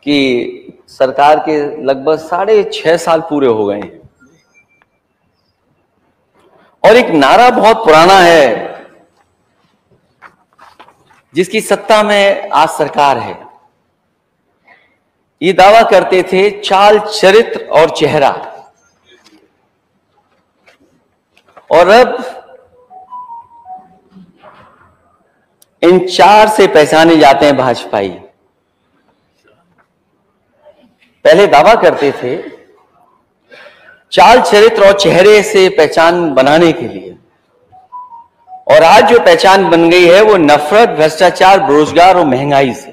कि सरकार के लगभग 6.5 साल पूरे हो गए हैं और एक नारा बहुत पुराना है जिसकी सत्ता में आज सरकार है। ये दावा करते थे चाल, चरित्र और चेहरा, और अब इन 4 से पहचाने जाते हैं भाजपाई। पहले दावा करते थे चाल, चरित्र और चेहरे से पहचान बनाने के लिए, और आज जो पहचान बन गई है वो नफरत, भ्रष्टाचार, बेरोजगार और महंगाई से।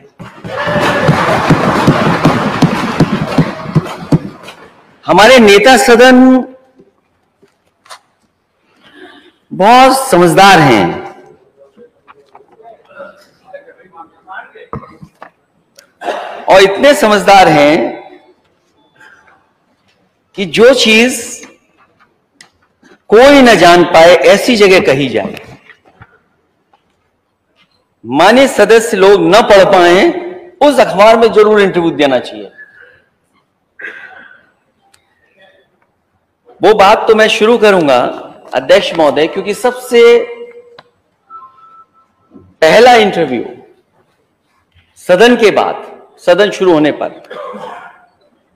हमारे नेता सदन बहुत समझदार हैं और इतने समझदार हैं कि जो चीज कोई न जान पाए ऐसी जगह कही जाए, मान्य सदस्य लोग न पढ़ पाए उस अखबार में जरूर इंटरव्यू देना चाहिए। वो बात तो मैं शुरू करूंगा अध्यक्ष महोदय, क्योंकि सबसे पहला इंटरव्यू सदन के बाद, सदन शुरू होने पर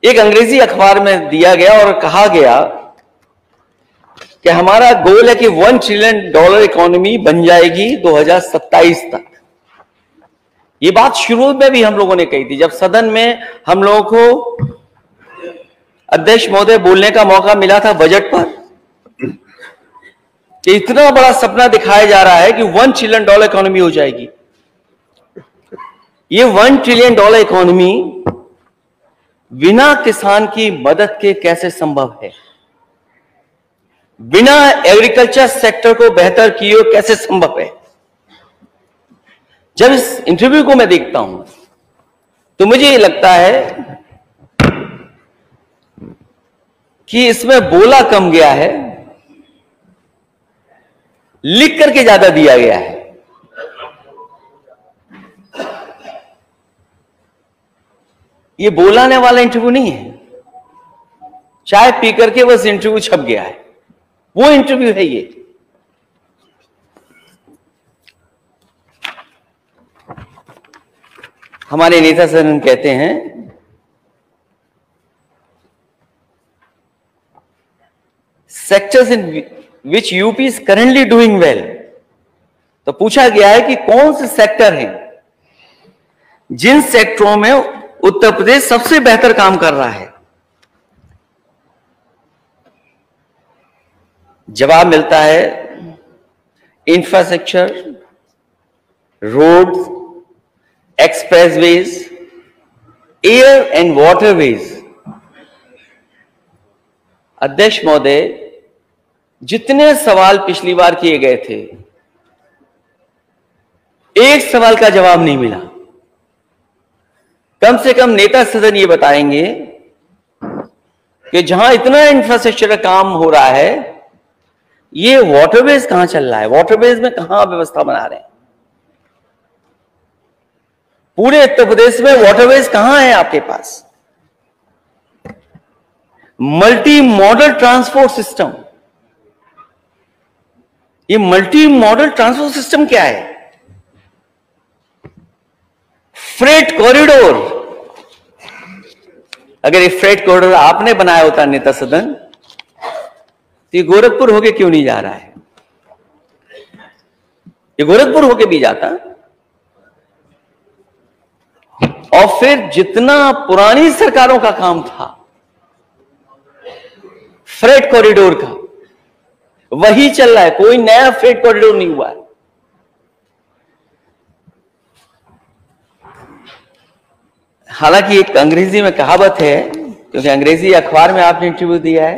एक अंग्रेजी अखबार में दिया गया और कहा गया कि हमारा गोल है कि $1 ट्रिलियन इकोनॉमी बन जाएगी 2027 तक। ये बात शुरू में भी हम लोगों ने कही थी जब सदन में हम लोगों को अध्यक्ष महोदय बोलने का मौका मिला था बजट पर, कि इतना बड़ा सपना दिखाया जा रहा है कि $1 ट्रिलियन इकोनॉमी हो जाएगी। ये $1 ट्रिलियन इकोनॉमी बिना किसान की मदद के कैसे संभव है? बिना एग्रीकल्चर सेक्टर को बेहतर किए कैसे संभव है? जब इस इंटरव्यू को मैं देखता हूं तो मुझे ये लगता है कि इसमें बोला कम गया है, लिख करके ज्यादा दिया गया है। ये बोलाने वाला इंटरव्यू नहीं है, चाय पी करके बस इंटरव्यू छप गया है, वो इंटरव्यू है ये। हमारे नेता सदन कहते हैं sectors in which UP is currently doing well. तो पूछा गया है कि कौन से सेक्टर हैं जिन सेक्टरों में उत्तर प्रदेश सबसे बेहतर काम कर रहा है। जवाब मिलता है infrastructure, roads, expressways, air and waterways. अध्यक्ष महोदय, जितने सवाल पिछली बार किए गए थे, एक सवाल का जवाब नहीं मिला। कम से कम नेता सदन ये बताएंगे कि जहां इतना इंफ्रास्ट्रक्चर का काम हो रहा है, ये वाटरवेज कहां चल रहा है, वाटरवेज में कहां व्यवस्था बना रहे हैं? पूरे उत्तर प्रदेश में वाटरवेज कहां है आपके पास? मल्टी मॉडल ट्रांसपोर्ट सिस्टम, ये मल्टी मॉडल ट्रांसपोर्ट सिस्टम क्या है? Freight corridor. अगर ये फ्रेट कॉरिडोर आपने बनाया होता नेता सदन, तो ये गोरखपुर होके क्यों नहीं जा रहा है? ये गोरखपुर होके भी जाता। और फिर जितना पुरानी सरकारों का काम था फ्रेट कॉरिडोर का, वही चल रहा है, कोई नया फ्रेट कॉरिडोर नहीं हुआ है। हालांकि एक अंग्रेजी में कहावत है, क्योंकि अंग्रेजी अखबार में आपने इंटरव्यू दिया है,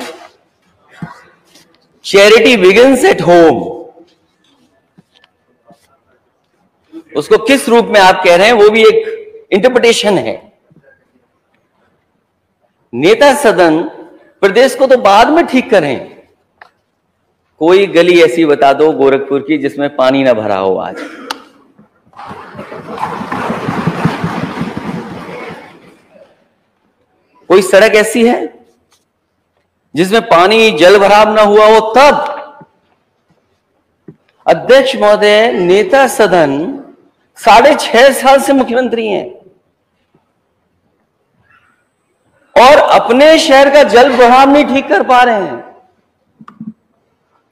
चैरिटी बिगिंस एट होम। उसको किस रूप में आप कह रहे हैं वो भी एक इंटरप्रिटेशन है। नेता सदन प्रदेश को तो बाद में ठीक करें, कोई गली ऐसी बता दो गोरखपुर की जिसमें पानी ना भरा हो आज। कोई सड़क ऐसी है जिसमें पानी जल भराव ना हुआ हो? तब अध्यक्ष महोदय, नेता सदन 6.5 साल से मुख्यमंत्री हैं और अपने शहर का जल भराव नहीं ठीक कर पा रहे हैं,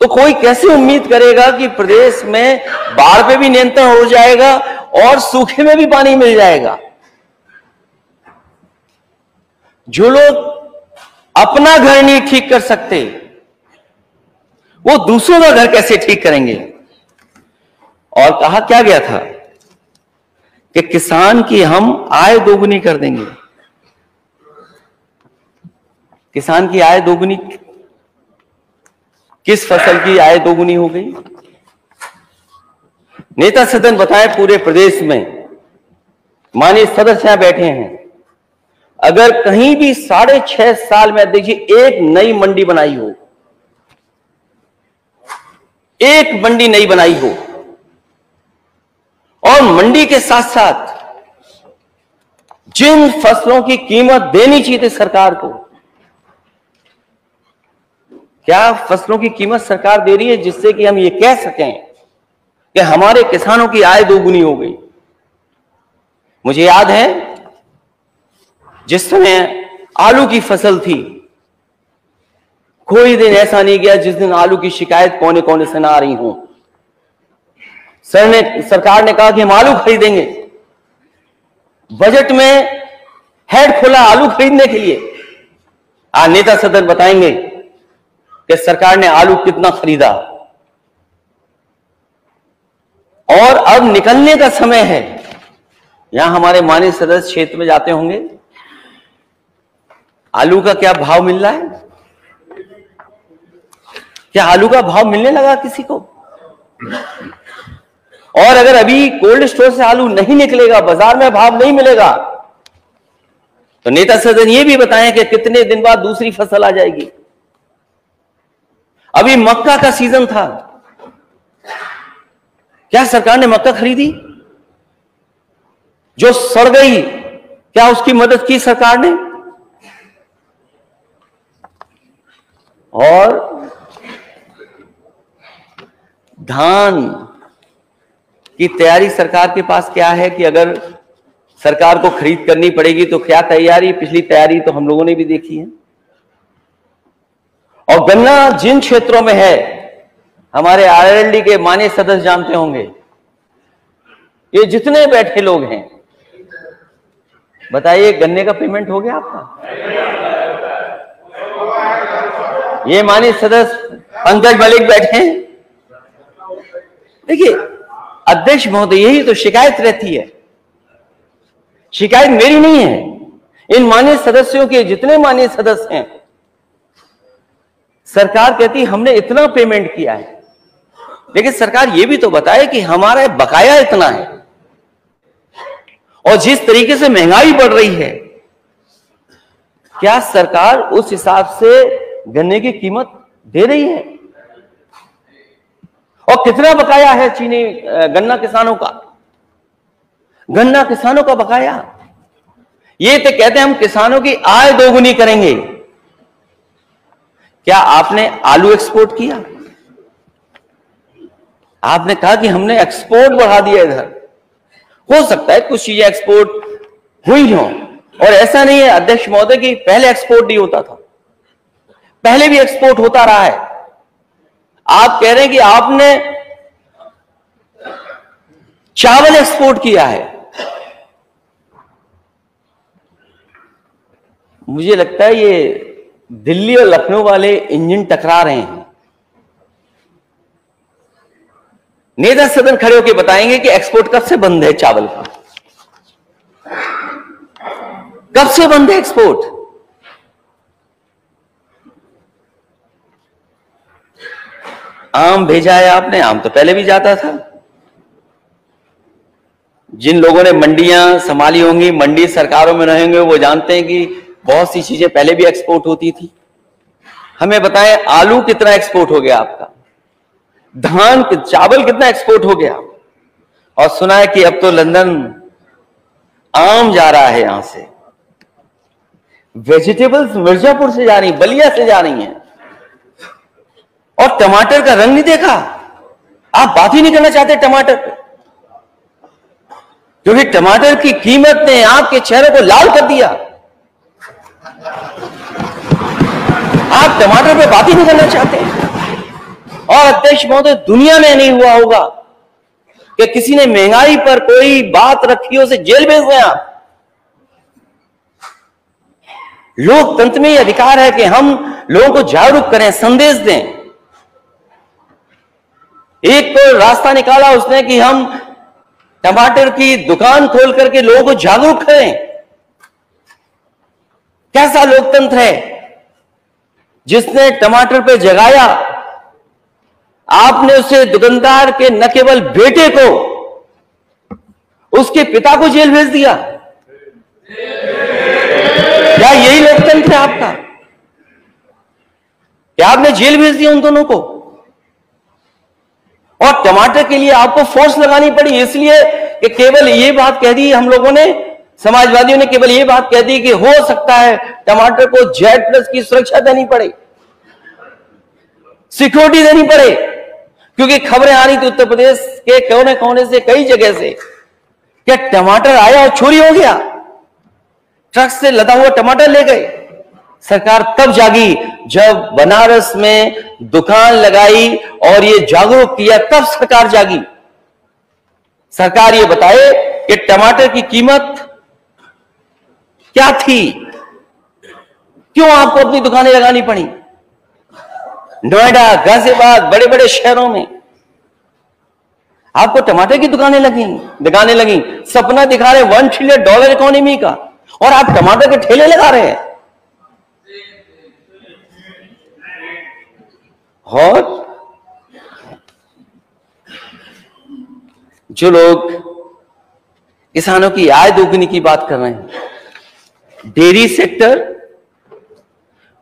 तो कोई कैसे उम्मीद करेगा कि प्रदेश में बाढ़ पे भी नियंत्रण हो जाएगा और सूखे में भी पानी मिल जाएगा? जो लोग अपना घर नहीं ठीक कर सकते, वो दूसरों का घर कैसे ठीक करेंगे? और कहा क्या गया था कि किसान की हम आय दोगुनी कर देंगे। किसान की आय दोगुनी, किस फसल की आय दोगुनी हो गई? नेता सदन बताएं, पूरे प्रदेश में माननीय सदस्य यहां बैठे हैं, अगर कहीं भी 6.5 साल में देखिए एक नई मंडी बनाई हो, एक मंडी नई बनाई हो, और मंडी के साथ साथ जिन फसलों की कीमत देनी चाहिए थी सरकार को, क्या फसलों की कीमत सरकार दे रही है जिससे कि हम ये कह सकें कि हमारे किसानों की आय दोगुनी हो गई? मुझे याद है जिस समय आलू की फसल थी, कोई दिन ऐसा नहीं गया जिस दिन आलू की शिकायत कोने कोने से ना आ रही हो। सरकार ने कहा कि हम आलू खरीदेंगे, बजट में हेड खोला आलू खरीदने के लिए। आज नेता सदन बताएंगे कि सरकार ने आलू कितना खरीदा, और अब निकलने का समय है। यहां हमारे माननीय सदस्य क्षेत्र में जाते होंगे, आलू का क्या भाव मिल रहा है? क्या आलू का भाव मिलने लगा किसी को? और अगर अभी कोल्ड स्टोर से आलू नहीं निकलेगा, बाजार में भाव नहीं मिलेगा, तो नेता सदन ये भी बताएं कि कितने दिन बाद दूसरी फसल आ जाएगी। अभी मक्का का सीजन था, क्या सरकार ने मक्का खरीदी? जो सड़ गई, क्या उसकी मदद की सरकार ने? और धान की तैयारी सरकार के पास क्या है कि अगर सरकार को खरीद करनी पड़ेगी तो क्या तैयारी? पिछली तैयारी तो हम लोगों ने भी देखी है। और गन्ना जिन क्षेत्रों में है, हमारे आरएलडी के माननीय सदस्य जानते होंगे, ये जितने बैठे लोग हैं, बताइए गन्ने का पेमेंट हो गया आपका? ये माननीय सदस्य पंकज मलिक बैठे हैं। देखिए अध्यक्ष महोदय, यही तो शिकायत रहती है। शिकायत मेरी नहीं है, इन माननीय सदस्यों के, जितने माननीय सदस्य हैं। सरकार कहती हमने इतना पेमेंट किया है, लेकिन सरकार ये भी तो बताए कि हमारा बकाया इतना है। और जिस तरीके से महंगाई बढ़ रही है, क्या सरकार उस हिसाब से गन्ने की कीमत दे रही है? और कितना बकाया है चीनी गन्ना किसानों का? गन्ना किसानों का बकाया, ये तो कहते हैं हम किसानों की आय दोगुनी करेंगे। क्या आपने आलू एक्सपोर्ट किया? आपने कहा कि हमने एक्सपोर्ट बढ़ा दिया इधर। हो सकता है कुछ चीजें एक्सपोर्ट हुई हो, और ऐसा नहीं है अध्यक्ष महोदय कि पहले एक्सपोर्ट नहीं होता था, पहले भी एक्सपोर्ट होता रहा है। आप कह रहे हैं कि आपने चावल एक्सपोर्ट किया है। मुझे लगता है ये दिल्ली और लखनऊ वाले इंजन टकरा रहे हैं। नेता सदन खड़े होकर बताएंगे कि एक्सपोर्ट कब से बंद है चावल का? कब से बंद है एक्सपोर्ट? आम भेजा है आपने, आम तो पहले भी जाता था। जिन लोगों ने मंडियां संभाली होंगी, मंडी सरकारों में रहेंगे, वो जानते हैं कि बहुत सी चीजें पहले भी एक्सपोर्ट होती थी। हमें बताएं आलू कितना एक्सपोर्ट हो गया आपका, धान चावल कितना एक्सपोर्ट हो गया, और सुना है कि अब तो लंदन आम जा रहा है यहां से। वेजिटेबल्स मिर्जापुर से जा रही, बलिया से जा रही हैं, और टमाटर का रंग नहीं देखा। आप बात ही नहीं करना चाहते टमाटर पे, क्योंकि टमाटर की कीमत ने आपके चेहरे को लाल कर दिया। आप टमाटर पे बात ही नहीं करना चाहते। और अध्यक्ष महोदय, दुनिया में नहीं हुआ होगा कि किसी ने महंगाई पर कोई बात रखी हो, उसे जेल भेज दें आप। लोकतंत्र में यह अधिकार है कि हम लोगों को जागरूक करें, संदेश दें। एक तो रास्ता निकाला उसने कि हम टमाटर की दुकान खोल करके लोगों को जागरूक करें। कैसा लोकतंत्र है जिसने टमाटर पे जगाया? आपने उसे दुकानदार के न केवल बेटे को, उसके पिता को जेल भेज दिया। क्या यही लोकतंत्र है आपका? क्या आपने जेल भेज दिया उन दोनों को? और टमाटर के लिए आपको फोर्स लगानी पड़ी, इसलिए कि केवल ये बात कह दी हम लोगों ने, समाजवादियों ने केवल ये बात कह दी कि हो सकता है टमाटर को Z+ की सुरक्षा देनी पड़े, सिक्योरिटी देनी पड़े, क्योंकि खबरें आ रही थी उत्तर प्रदेश के कोने कोने से, कई जगह से, क्या टमाटर आया और चोरी हो गया, ट्रक से लदा हुआ टमाटर ले गए। सरकार तब जागी जब बनारस में दुकान लगाई और ये जागरूक किया, तब सरकार जागी। सरकार ये बताए कि टमाटर की कीमत क्या थी, क्यों आपको अपनी दुकानें लगानी पड़ी। नोएडा, गाजियाबाद, बड़े बड़े शहरों में आपको टमाटर की दुकानें लगाने लगी। सपना दिखा रहे $1 ट्रिलियन इकोनॉमी का, और आप टमाटर के ठेले लगा रहे हैं। और जो लोग किसानों की आय दोगुनी की बात कर रहे हैं, डेयरी सेक्टर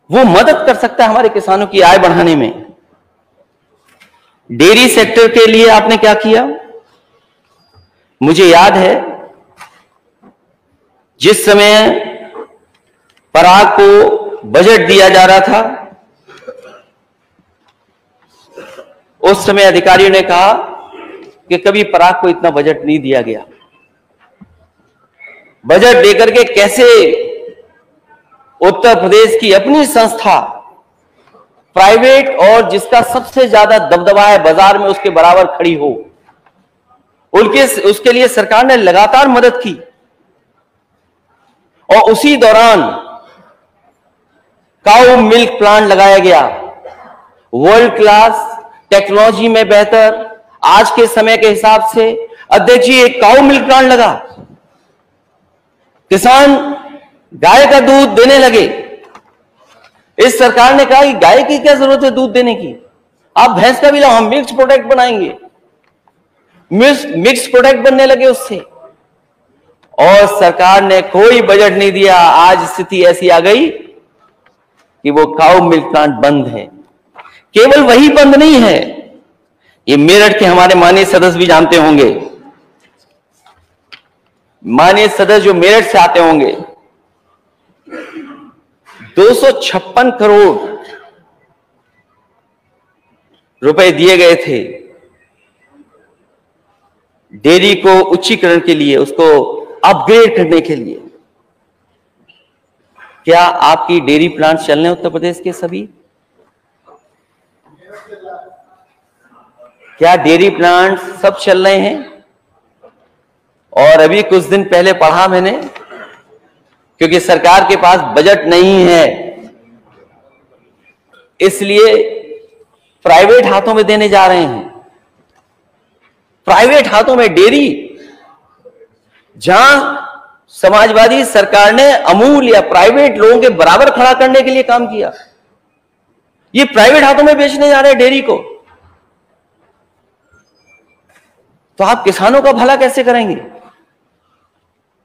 वो मदद कर सकता है हमारे किसानों की आय बढ़ाने में। डेयरी सेक्टर के लिए आपने क्या किया? मुझे याद है जिस समय पराग को बजट दिया जा रहा था, उस समय अधिकारियों ने कहा कि कभी पराग को इतना बजट नहीं दिया गया। बजट देकर के कैसे उत्तर प्रदेश की अपनी संस्था, प्राइवेट और जिसका सबसे ज्यादा दबदबा है बाजार में, उसके बराबर खड़ी हो, उसके लिए सरकार ने लगातार मदद की। और उसी दौरान काऊ मिल्क प्लांट लगाया गया, वर्ल्ड क्लास टेक्नोलॉजी में बेहतर, आज के समय के हिसाब से। अध्यक्ष जी, एक काऊ मिल्क प्लांट लगा, किसान गाय का दूध देने लगे। इस सरकार ने कहा कि गाय की क्या जरूरत है दूध देने की, आप भैंस का भी लाओ, हम मिल्क प्रोडक्ट बनाएंगे। मिक्स प्रोडक्ट बनने लगे उससे, और सरकार ने कोई बजट नहीं दिया। आज स्थिति ऐसी आ गई कि वो काऊ मिल्क प्लांट बंद है। केवल वही बंद नहीं है, ये मेरठ के हमारे माननीय सदस्य भी जानते होंगे, माननीय सदस्य जो मेरठ से आते होंगे, 256 करोड़ रुपए दिए गए थे डेयरी को उच्चीकरण के लिए, उसको अपग्रेड करने के लिए। क्या आपकी डेयरी प्लांट चल रहे हैं उत्तर प्रदेश के सभी? क्या डेयरी प्लांट सब चल रहे हैं? और अभी कुछ दिन पहले पढ़ा मैंने, क्योंकि सरकार के पास बजट नहीं है, इसलिए प्राइवेट हाथों में देने जा रहे हैं। प्राइवेट हाथों में डेयरी, जहां समाजवादी सरकार ने अमूल या प्राइवेट लोगों के बराबर खड़ा करने के लिए काम किया, ये प्राइवेट हाथों में बेचने जा रहे हैं डेयरी को। तो आप किसानों का भला कैसे करेंगे?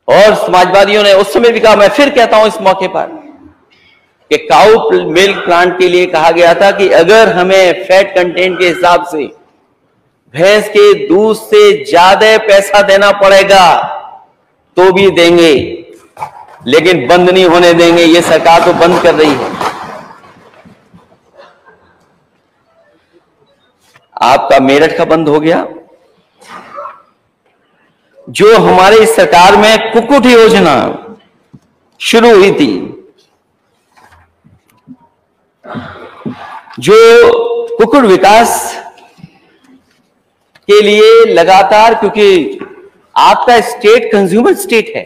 और समाजवादियों ने उस समय भी कहा, मैं फिर कहता हूं इस मौके पर, कि काऊ मिल्क प्लांट के लिए कहा गया था कि अगर हमें फैट कंटेंट के हिसाब से भैंस के दूध से ज्यादा पैसा देना पड़ेगा तो भी देंगे। लेकिन बंद नहीं होने देंगे, ये सरकार तो बंद कर रही है। आपका मेरठ का बंद हो गया। जो हमारे इस सरकार में कुक्कुट योजना शुरू हुई थी, जो कुक्कुट विकास के लिए लगातार, क्योंकि आपका स्टेट कंज्यूमर स्टेट है।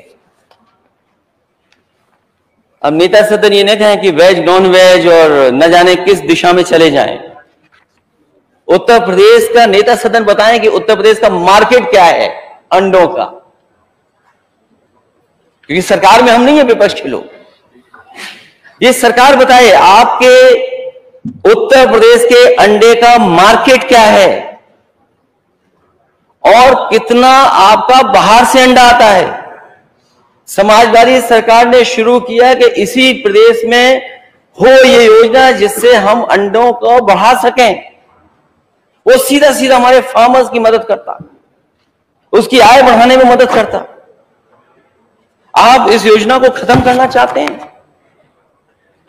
अब नेता सदन ये नहीं कहें कि वेज नॉन वेज और न जाने किस दिशा में चले जाएं। उत्तर प्रदेश का नेता सदन बताएं कि उत्तर प्रदेश का मार्केट क्या है अंडों का, क्योंकि सरकार में हम नहीं है विपक्ष के लोग। ये सरकार बताए आपके उत्तर प्रदेश के अंडे का मार्केट क्या है और कितना आपका बाहर से अंडा आता है। समाजवादी सरकार ने शुरू किया कि इसी प्रदेश में हो ये योजना जिससे हम अंडों को बढ़ा सकें। वो सीधा सीधा हमारे फार्मर्स की मदद करता, उसकी आय बढ़ाने में मदद करता। आप इस योजना को खत्म करना चाहते हैं।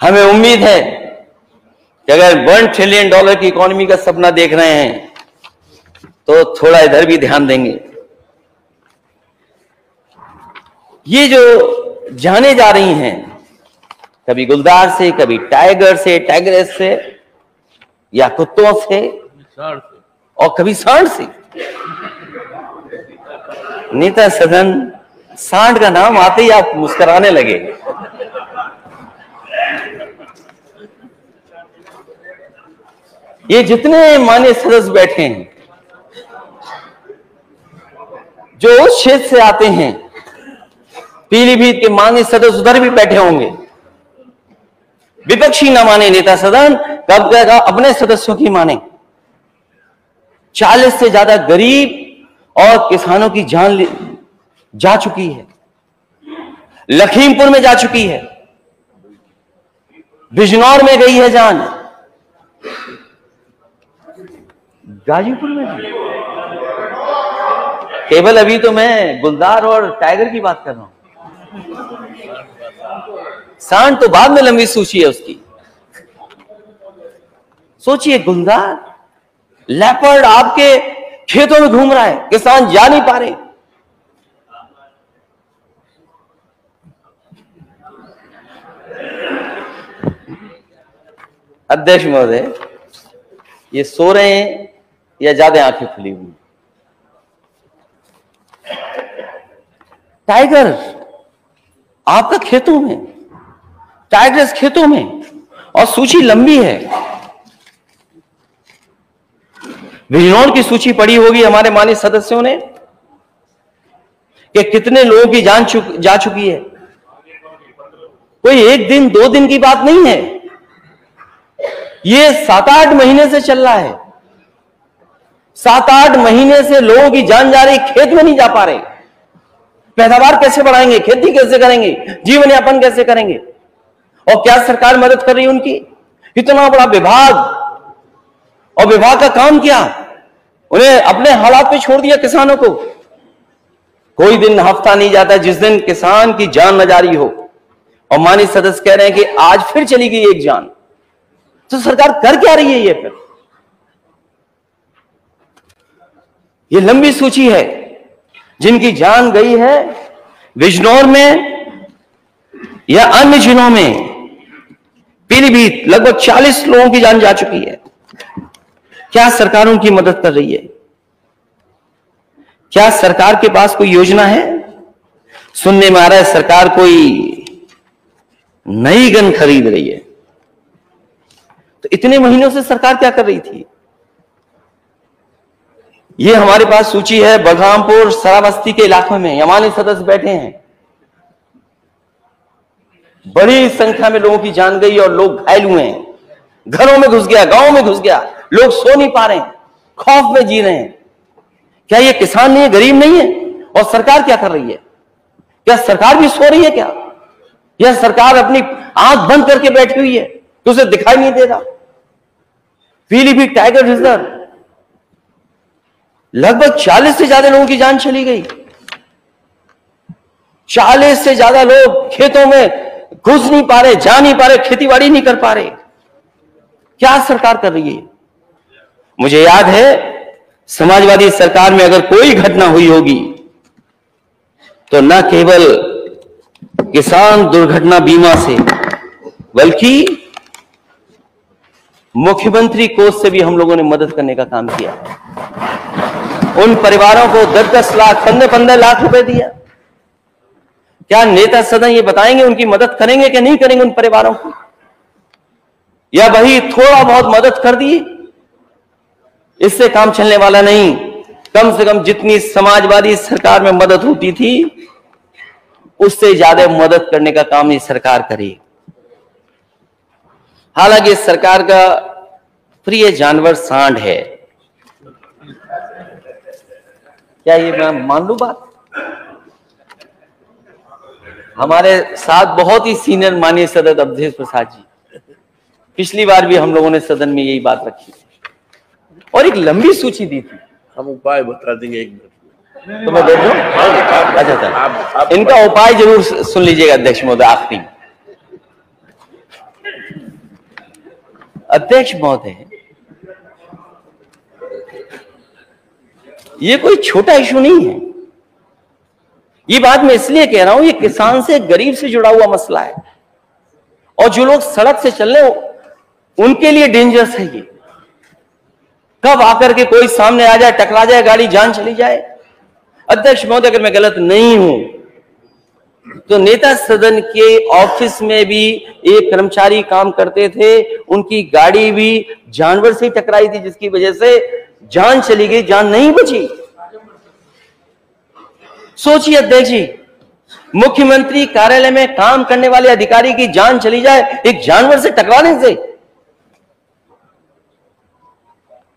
हमें उम्मीद है कि अगर $1 ट्रिलियन की इकोनॉमी का सपना देख रहे हैं तो थोड़ा इधर भी ध्यान देंगे। ये जो जाने जा रही हैं, कभी गुलदार से, कभी टाइगर से, टाइगरेस से, या कुत्तों से और कभी सांड से। नेता सदन, सांड का नाम आते ही आप मुस्कुराने लगे। ये जितने माननीय सदस्य बैठे हैं, जो उस क्षेत्र से आते हैं, पीलीभीत के माननीय सदस्य उधर भी बैठे होंगे। विपक्षी न माने नेता सदन, कब तक अपने सदस्यों की माने। 40 से ज्यादा गरीब और किसानों की जान जा चुकी है। लखीमपुर में जा चुकी है, बिजनौर में गई है जान, गाजीपुर में भी। केवल अभी तो मैं गुलदार और टाइगर की बात कर रहा हूं, सांड तो बाद में लंबी सूची है उसकी। सोचिए, गुलदार, लेपर्ड आपके खेतों में घूम रहा है, किसान जा नहीं पा रहे। अध्यक्ष महोदय, ये सो रहे हैं या ज्यादा आंखें खुली हुई? टाइगर आपका खेतों में, टाइगर्स खेतों में, और सूची लंबी है। बिजनौर की सूची पड़ी होगी हमारे माननीय सदस्यों ने कि कितने लोगों की जान जा चुकी है। कोई एक दिन 2 दिन की बात नहीं है, ये 7-8 महीने से चल रहा है। 7-8 महीने से लोगों की जान जा रही, खेत में नहीं जा पा रहे। पैदावार कैसे बढ़ाएंगे, खेती कैसे करेंगे, जीवन यापन कैसे करेंगे? और क्या सरकार मदद कर रही है उनकी? इतना बड़ा विभाग, और विभाग का काम क्या? उन्हें अपने हालात पे छोड़ दिया किसानों को। कोई दिन हफ्ता नहीं जाता जिस दिन किसान की जान न जा रही हो। और माननीय सदस्य कह रहे हैं कि आज फिर चली गई एक जान। तो सरकार कर क्या रही है ये? फिर ये लंबी सूची है जिनकी जान गई है। बिजनौर में या अन्य जिलों में, पीलीभीत, लगभग 40 लोगों की जान जा चुकी है। क्या सरकार उनकी मदद कर रही है? क्या सरकार के पास कोई योजना है? सुनने में आ रहा है सरकार कोई नई गन खरीद रही है। तो इतने महीनों से सरकार क्या कर रही थी? ये हमारे पास सूची है बलरामपुर, सराबस्ती के इलाकों में। हमारे सदस्य बैठे हैं, बड़ी संख्या में लोगों की जान गई और लोग घायल हुए हैं। घरों में घुस गया, गांव में घुस गया, लोग सो नहीं पा रहे हैं, खौफ में जी रहे हैं। क्या ये किसान नहीं है, गरीब नहीं है? और सरकार क्या कर रही है? क्या सरकार भी सो रही है क्या? यह सरकार अपनी आंख बंद करके बैठी हुई है तो उसे दिखाई नहीं दे रहा? पीलीभीत टाइगर रिजर्व, लगभग 40 से ज्यादा लोगों की जान चली गई। 40 से ज्यादा लोग खेतों में घुस नहीं पा रहे, जा नहीं पा रहे, खेतीबाड़ी नहीं कर पा रहे। क्या सरकार कर रही है? मुझे याद है समाजवादी सरकार में अगर कोई घटना हुई होगी तो न केवल किसान दुर्घटना बीमा से, बल्कि मुख्यमंत्री कोष से भी हम लोगों ने मदद करने का काम किया। उन परिवारों को 10-10 लाख, 15-15 लाख रुपए दिया। क्या नेता सदन ये बताएंगे उनकी मदद करेंगे कि नहीं करेंगे उन परिवारों की? या वही थोड़ा बहुत मदद कर दी, इससे काम चलने वाला नहीं। कम से कम जितनी समाजवादी सरकार में मदद होती थी उससे ज्यादा मदद करने का काम ये सरकार करे। हालांकि सरकार का प्रिय जानवर सांड है। क्या ये मैं मान लूं बात? हमारे साथ बहुत ही सीनियर माननीय सदस्य अवधेश प्रसाद जी, पिछली बार भी हम लोगों ने सदन में यही बात रखी और एक लंबी सूची दी थी। हम उपाय बता देंगे 1 मिनट तो मैं देख लूं। अच्छा, इनका उपाय जरूर सुन लीजिएगा अध्यक्ष महोदय। आखिरी अध्यक्ष महोदय, ये कोई छोटा इशू नहीं है। ये बात मैं इसलिए कह रहा हूं, ये किसान से, गरीब से जुड़ा हुआ मसला है और जो लोग सड़क से चल रहे हो उनके लिए डेंजरस है। ये कब आकर के कोई सामने आ जाए, टकरा जाए, गाड़ी जान चली जाए। अध्यक्ष महोदय, अगर मैं गलत नहीं हूं तो नेता सदन के ऑफिस में भी एक कर्मचारी काम करते थे, उनकी गाड़ी भी जानवर से टकराई थी जिसकी वजह से जान चली गई, जान नहीं बची। सोचिए अध्यक्ष जी, मुख्यमंत्री कार्यालय में काम करने वाले अधिकारी की जान चली जाए एक जानवर से टकराने से।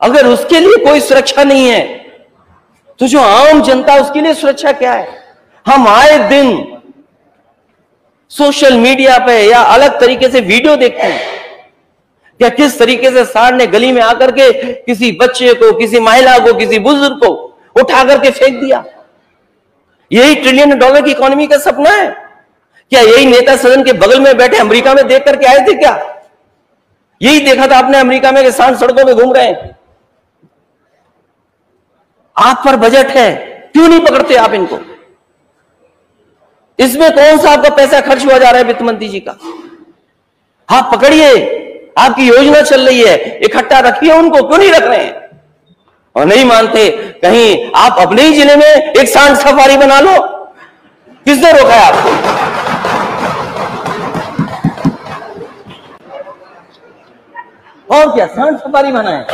अगर उसके लिए कोई सुरक्षा नहीं है तो जो आम जनता, उसके लिए सुरक्षा क्या है? हम आए दिन सोशल मीडिया पे या अलग तरीके से वीडियो देखते हैं क्या किस तरीके से सांड ने गली में आकर के किसी बच्चे को, किसी महिला को, किसी बुजुर्ग को उठा करके फेंक दिया। यही $1 ट्रिलियन की इकोनॉमी का सपना है क्या? यही नेता सदन के बगल में बैठे अमेरिका में देख करके आए थे क्या? यही देखा था आपने अमेरिका में कि सांड सड़कों पे घूम रहे हैं। आप पर बजट है, क्यों नहीं पकड़ते आप इनको? इसमें कौन सा आपका पैसा खर्च हुआ जा रहा है वित्त मंत्री जी का? आप पकड़िए, आपकी योजना चल रही है, इकट्ठा रखिए उनको, क्यों नहीं रख रहे हैं? और नहीं मानते, कहीं आप अपने ही जिले में एक सांड सफारी बना लो। किसने रोका है आपको? और क्या सांड सफारी बनाए?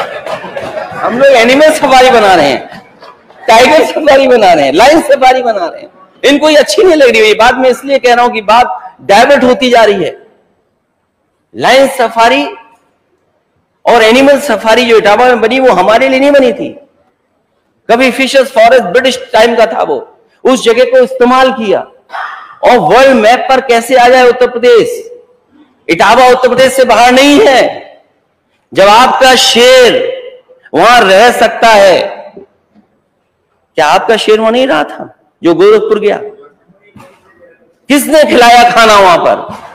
हम लोग एनिमल सफारी बना रहे हैं, टाइगर सफारी बना रहे हैं, लाइन सफारी बना रहे हैं। इनको ये अच्छी नहीं लग रही है बात। मैं इसलिए कह रहा हूं कि बात डाइवर्ट होती जा रही है। लाइन सफारी और एनिमल सफारी जो इटावा में बनी वो हमारे लिए नहीं बनी थी। कभी फिशर्स फॉरेस्ट ब्रिटिश टाइम का था, वो उस जगह को इस्तेमाल किया। और वर्ल्ड मैप पर कैसे आ जाए उत्तर प्रदेश? इटावा उत्तर प्रदेश से बाहर नहीं है। जब आपका शेर वहां रह सकता है, क्या आपका शेर वहां नहीं रहा था जो गोरखपुर गया? किसने खिलाया खाना वहां पर?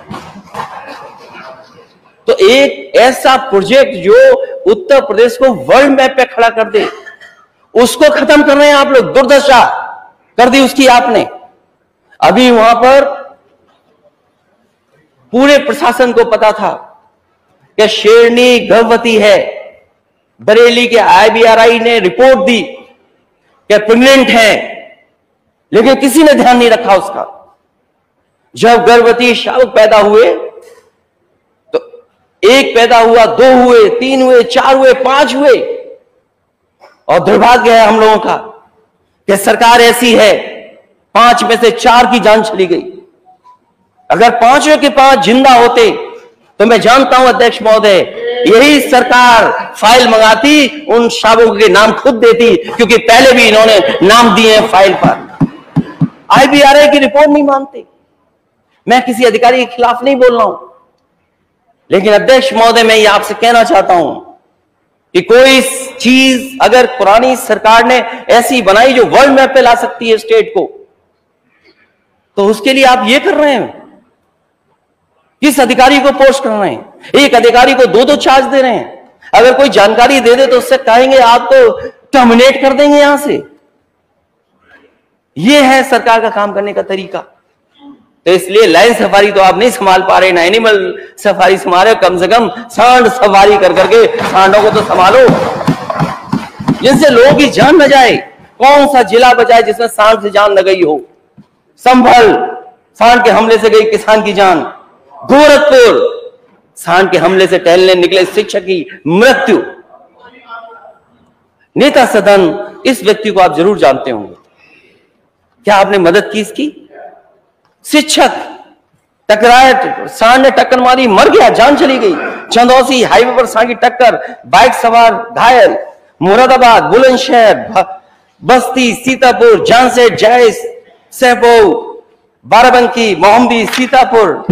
तो एक ऐसा प्रोजेक्ट जो उत्तर प्रदेश को वर्ल्ड मैप पे खड़ा कर दे, उसको खत्म कर रहे हैं आप लोग। दुर्दशा कर दी उसकी आपने। अभी वहां पर पूरे प्रशासन को पता था कि शेरनी गर्भवती है। बरेली के IBRI ने रिपोर्ट दी कि प्रेग्नेंट है, लेकिन किसी ने ध्यान नहीं रखा उसका। जब गर्भवती शावक पैदा हुए तो 1 पैदा हुआ, 2 हुए, 3 हुए, 4 हुए, 5 हुए। और दुर्भाग्य है हम लोगों का कि सरकार ऐसी है, 5 में से 4 की जान चली गई। अगर 5 के 5 जिंदा होते तो मैं जानता हूं अध्यक्ष महोदय, यही सरकार फाइल मंगाती, उन शावकों के नाम खुद देती, क्योंकि पहले भी इन्होंने नाम दिए हैं फाइल पर। IBRI की रिपोर्ट नहीं मानते। मैं किसी अधिकारी के खिलाफ नहीं बोल रहा हूं, लेकिन अध्यक्ष महोदय मैं ये आपसे कहना चाहता हूं कि कोई चीज अगर पुरानी सरकार ने ऐसी बनाई जो वर्ल्ड मैप पे ला सकती है स्टेट को, तो उसके लिए आप ये कर रहे हैं, किस अधिकारी को पोस्ट कर रहे हैं? एक अधिकारी को दो चार्ज दे रहे हैं। अगर कोई जानकारी दे दे तो उससे कहेंगे आपको टर्मिनेट कर देंगे यहां से। यह है सरकार का काम करने का तरीका। तो इसलिए लाइन सफारी तो आप नहीं संभाल पा रहे, ना एनिमल सफारी संभाल रहे, कम से कम सांड सफारी कर करके सांडों को तो संभालो, जिनसे लोगों की जान न जाए। कौन सा जिला बचा है जिसमें सांड से जान न गई हो? संभल, सांड के हमले से गई किसान की जान। गोरखपुर, सांड के हमले से टहलने निकले शिक्षक की मृत्यु। नेता सदन, इस व्यक्ति को आप जरूर जानते होंगे। क्या आपने मदद की इसकी? शिक्षक टकराए, सांड ने टक्कर मारी, मर गया, जान चली गई। चंदौसी हाईवे पर सांड की टक्कर, बाइक सवार घायल। मुरादाबाद, बुलंदशहर, बस्ती, सीतापुर, जानसेठ, जायस, सहपो, बाराबंकी, मोहम्मदी, सीतापुर,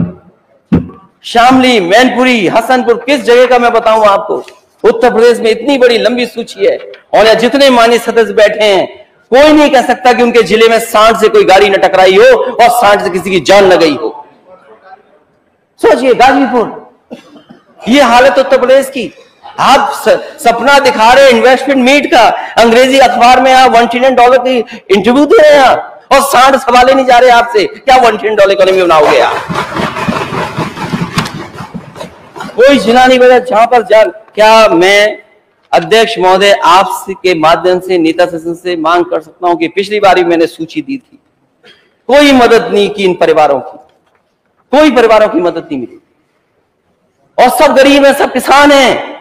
शामली, मैनपुरी, हसनपुर। किस जगह का मैं बताऊं आपको? उत्तर प्रदेश में इतनी बड़ी लंबी सूची है और यहाँ जितने माननीय सदस्य बैठे हैं, कोई नहीं कह सकता कि उनके जिले में सांड से कोई गाड़ी न टकराई हो और सांड से किसी की जान न गई हो। सोचिए, गाजीपुर, ये हालत उत्तर प्रदेश की। आप सपना दिखा रहे इन्वेस्टमेंट मीट का, अंग्रेजी अखबार में आप $1 ट्रिलियन की इंटरव्यू दे रहे हैं और सांड सवाले नहीं जा रहे आपसे। क्या $1 ट्रिलियन इकोनॉमी बनाओगे आप? कोई जिला नहीं बचा जहां पर जान। क्या मैं अध्यक्ष महोदय आपके माध्यम से नेता सदन से मांग कर सकता हूं कि पिछली बार भी मैंने सूची दी थी, कोई मदद नहीं की इन परिवारों की, कोई परिवारों की मदद नहीं मिली और सब गरीब हैं, सब किसान हैं,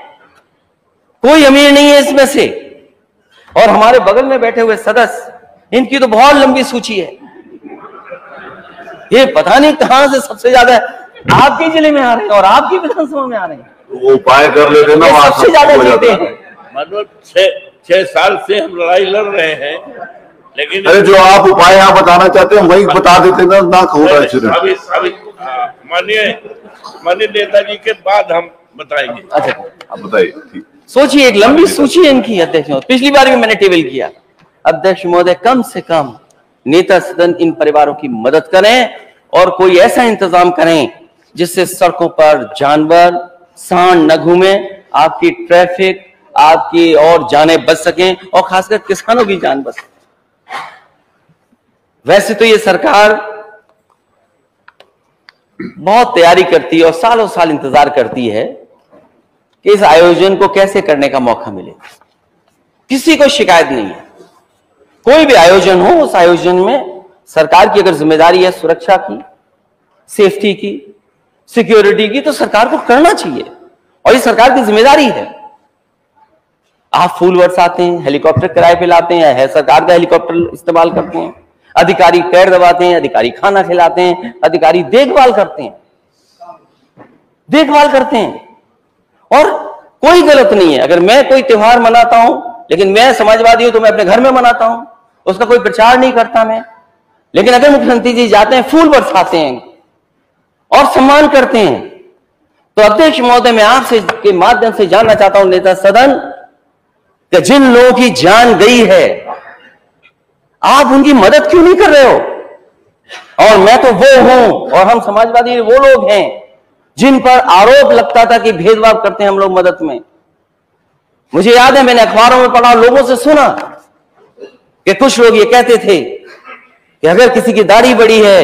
कोई अमीर नहीं है इसमें से। और हमारे बगल में बैठे हुए सदस्य, इनकी तो बहुत लंबी सूची है। ये पता नहीं कहां से सबसे ज्यादा आपके जिले में आ रहे हैं और आपकी विधानसभा में आ रहे हैं। वो उपाय कर लेते ना, सबसे ज्यादा जीते हैं। मतलब 6 साल से हम लड़ाई लड़ रहे हैं, लेकिन अरे जो आप उपाय यहाँ बताना चाहते हैं वही बता देते ना, ना हो रहा है। अभी माननीय नेताजी के बाद हम बताएंगे। अच्छा, आप बताइए। ठीक, सोचिए, एक लंबी सूची है इनकी अध्यक्ष महोदय। पिछली बार भी मैंने टेबल किया। अध्यक्ष महोदय, कम से कम नेता सदन इन परिवारों की मदद करें और कोई ऐसा इंतजाम करें जिससे सड़कों पर जानवर, सांड न घूमे, आपकी ट्रैफिक, आपकी और जानें बच सकें और खासकर किसानों की जान बच सके। वैसे तो ये सरकार बहुत तैयारी करती है और सालों साल इंतजार करती है कि इस आयोजन को कैसे करने का मौका मिले। किसी को शिकायत नहीं है। कोई भी आयोजन हो, उस आयोजन में सरकार की अगर जिम्मेदारी है सुरक्षा की, सेफ्टी की, सिक्योरिटी की, तो सरकार को करना चाहिए और ये सरकार की जिम्मेदारी है। आप फूल बरसाते हैं, हेलीकॉप्टर किराए पे लाते हैं, है सरकार का हेलीकॉप्टर इस्तेमाल करते हैं, अधिकारी पैर दबाते हैं, अधिकारी खाना खिलाते हैं, अधिकारी देखभाल करते हैं, और कोई गलत नहीं है। अगर मैं कोई त्योहार मनाता हूं, लेकिन मैं समाजवादी हूं तो मैं अपने घर में मनाता हूं, उसका कोई प्रचार नहीं करता मैं। लेकिन अगर मुख्यमंत्री जी जाते हैं, फूल बरसाते हैं और सम्मान करते हैं, तो अध्यक्ष महोदय मैं आपसे के माध्यम से जानना चाहता हूं नेता सदन, कि जिन लोगों की जान गई है आप उनकी मदद क्यों नहीं कर रहे हो? और मैं तो वो हूं और हम समाजवादी वो लोग हैं जिन पर आरोप लगता था कि भेदभाव करते हैं हम लोग मदद में। मुझे याद है, मैंने अखबारों में पढ़ा, लोगों से सुना कि कुछ लोग ये कहते थे कि अगर किसी की दाढ़ी बड़ी है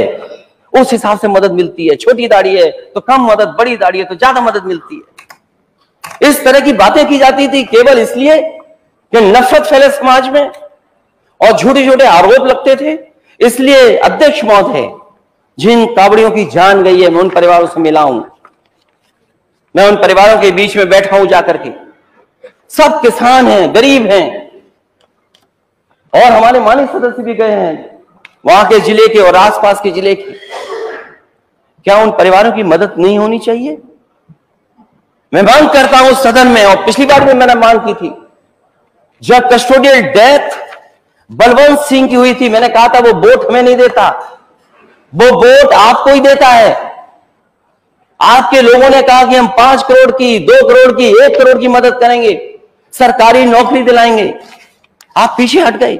उस हिसाब से मदद मिलती है, छोटी दाढ़ी है तो कम मदद, बड़ी दाढ़ी है तो ज्यादा मदद मिलती है। इस तरह की बातें की जाती थी केवल इसलिए कि नफरत फैले समाज में और झूठे झूठे आरोप लगते थे। इसलिए अध्यक्ष महोदय, जिन कावड़ियों की जान गई है मैं उन परिवारों से मिला हूं, मैं उन परिवारों के बीच में बैठा हूं जाकर के। सब किसान हैं, गरीब हैं और हमारे माननीय सदस्य भी गए हैं वहां के जिले के और आसपास के जिले के। क्या उन परिवारों की मदद नहीं होनी चाहिए? मैं मांग करता हूं सदन में, और पिछली बार भी मैंने मांग की थी, जब कस्टोडियल डेथ बलवंत सिंह की हुई थी, मैंने कहा था वो बोट हमें नहीं देता, वो बोट आपको ही देता है। आपके लोगों ने कहा कि हम 5 करोड़ की, 2 करोड़ की, 1 करोड़ की मदद करेंगे, सरकारी नौकरी दिलाएंगे। आप पीछे हट गए।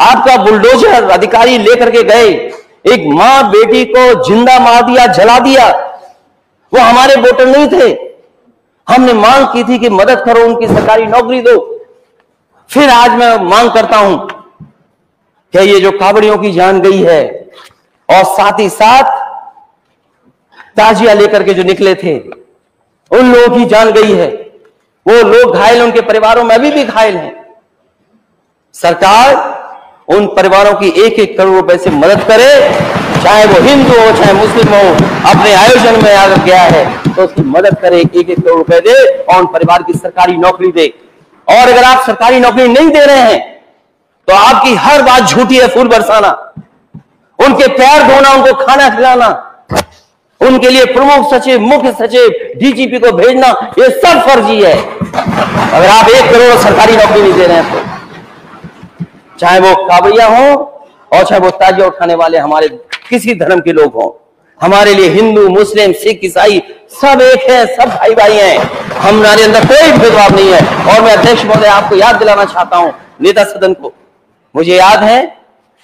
आपका बुलडोजर अधिकारी लेकर के गए, एक मां बेटी को जिंदा मार दिया, जला दिया। वो हमारे वोटर नहीं थे। हमने मांग की थी कि मदद करो, उनकी सरकारी नौकरी दो। फिर आज मैं मांग करता हूं कि ये जो कावड़ियों की जान गई है और साथ ही साथ ताजिया लेकर के जो निकले थे उन लोगों की जान गई है, वो लोग घायल, उनके परिवारों में अभी भी घायल हैं। सरकार उन परिवारों की 1-1 करोड़ रुपए से मदद करे, चाहे वो हिंदू हो चाहे मुस्लिम हो। अपने आयोजन में अगर गया है तो उसकी मदद करे, 1-1 करोड़ रुपए दे और उन परिवार की सरकारी नौकरी दे। और अगर आप सरकारी नौकरी नहीं दे रहे हैं तो आपकी हर बात झूठी है, फूल बरसाना, उनके पैर धोना, उनको खाना खिलाना, उनके लिए प्रमुख सचिव, मुख्य सचिव, डीजीपी को भेजना, ये सब फर्जी है। अगर आप 1 करोड़ सरकारी नौकरी नहीं दे रहे हैं तो चाहे वो कावड़िया हो और चाहे वो ताजिया उठाने वाले हमारे किसी धर्म के लोग हों, हमारे लिए हिंदू, मुस्लिम, सिख, ईसाई सब एक है, सब भाई भाई हैं। हमारे अंदर कोई भेदभाव नहीं है। और मैं अध्यक्ष महोदय आपको याद दिलाना चाहता हूं, नेता सदन को, मुझे याद है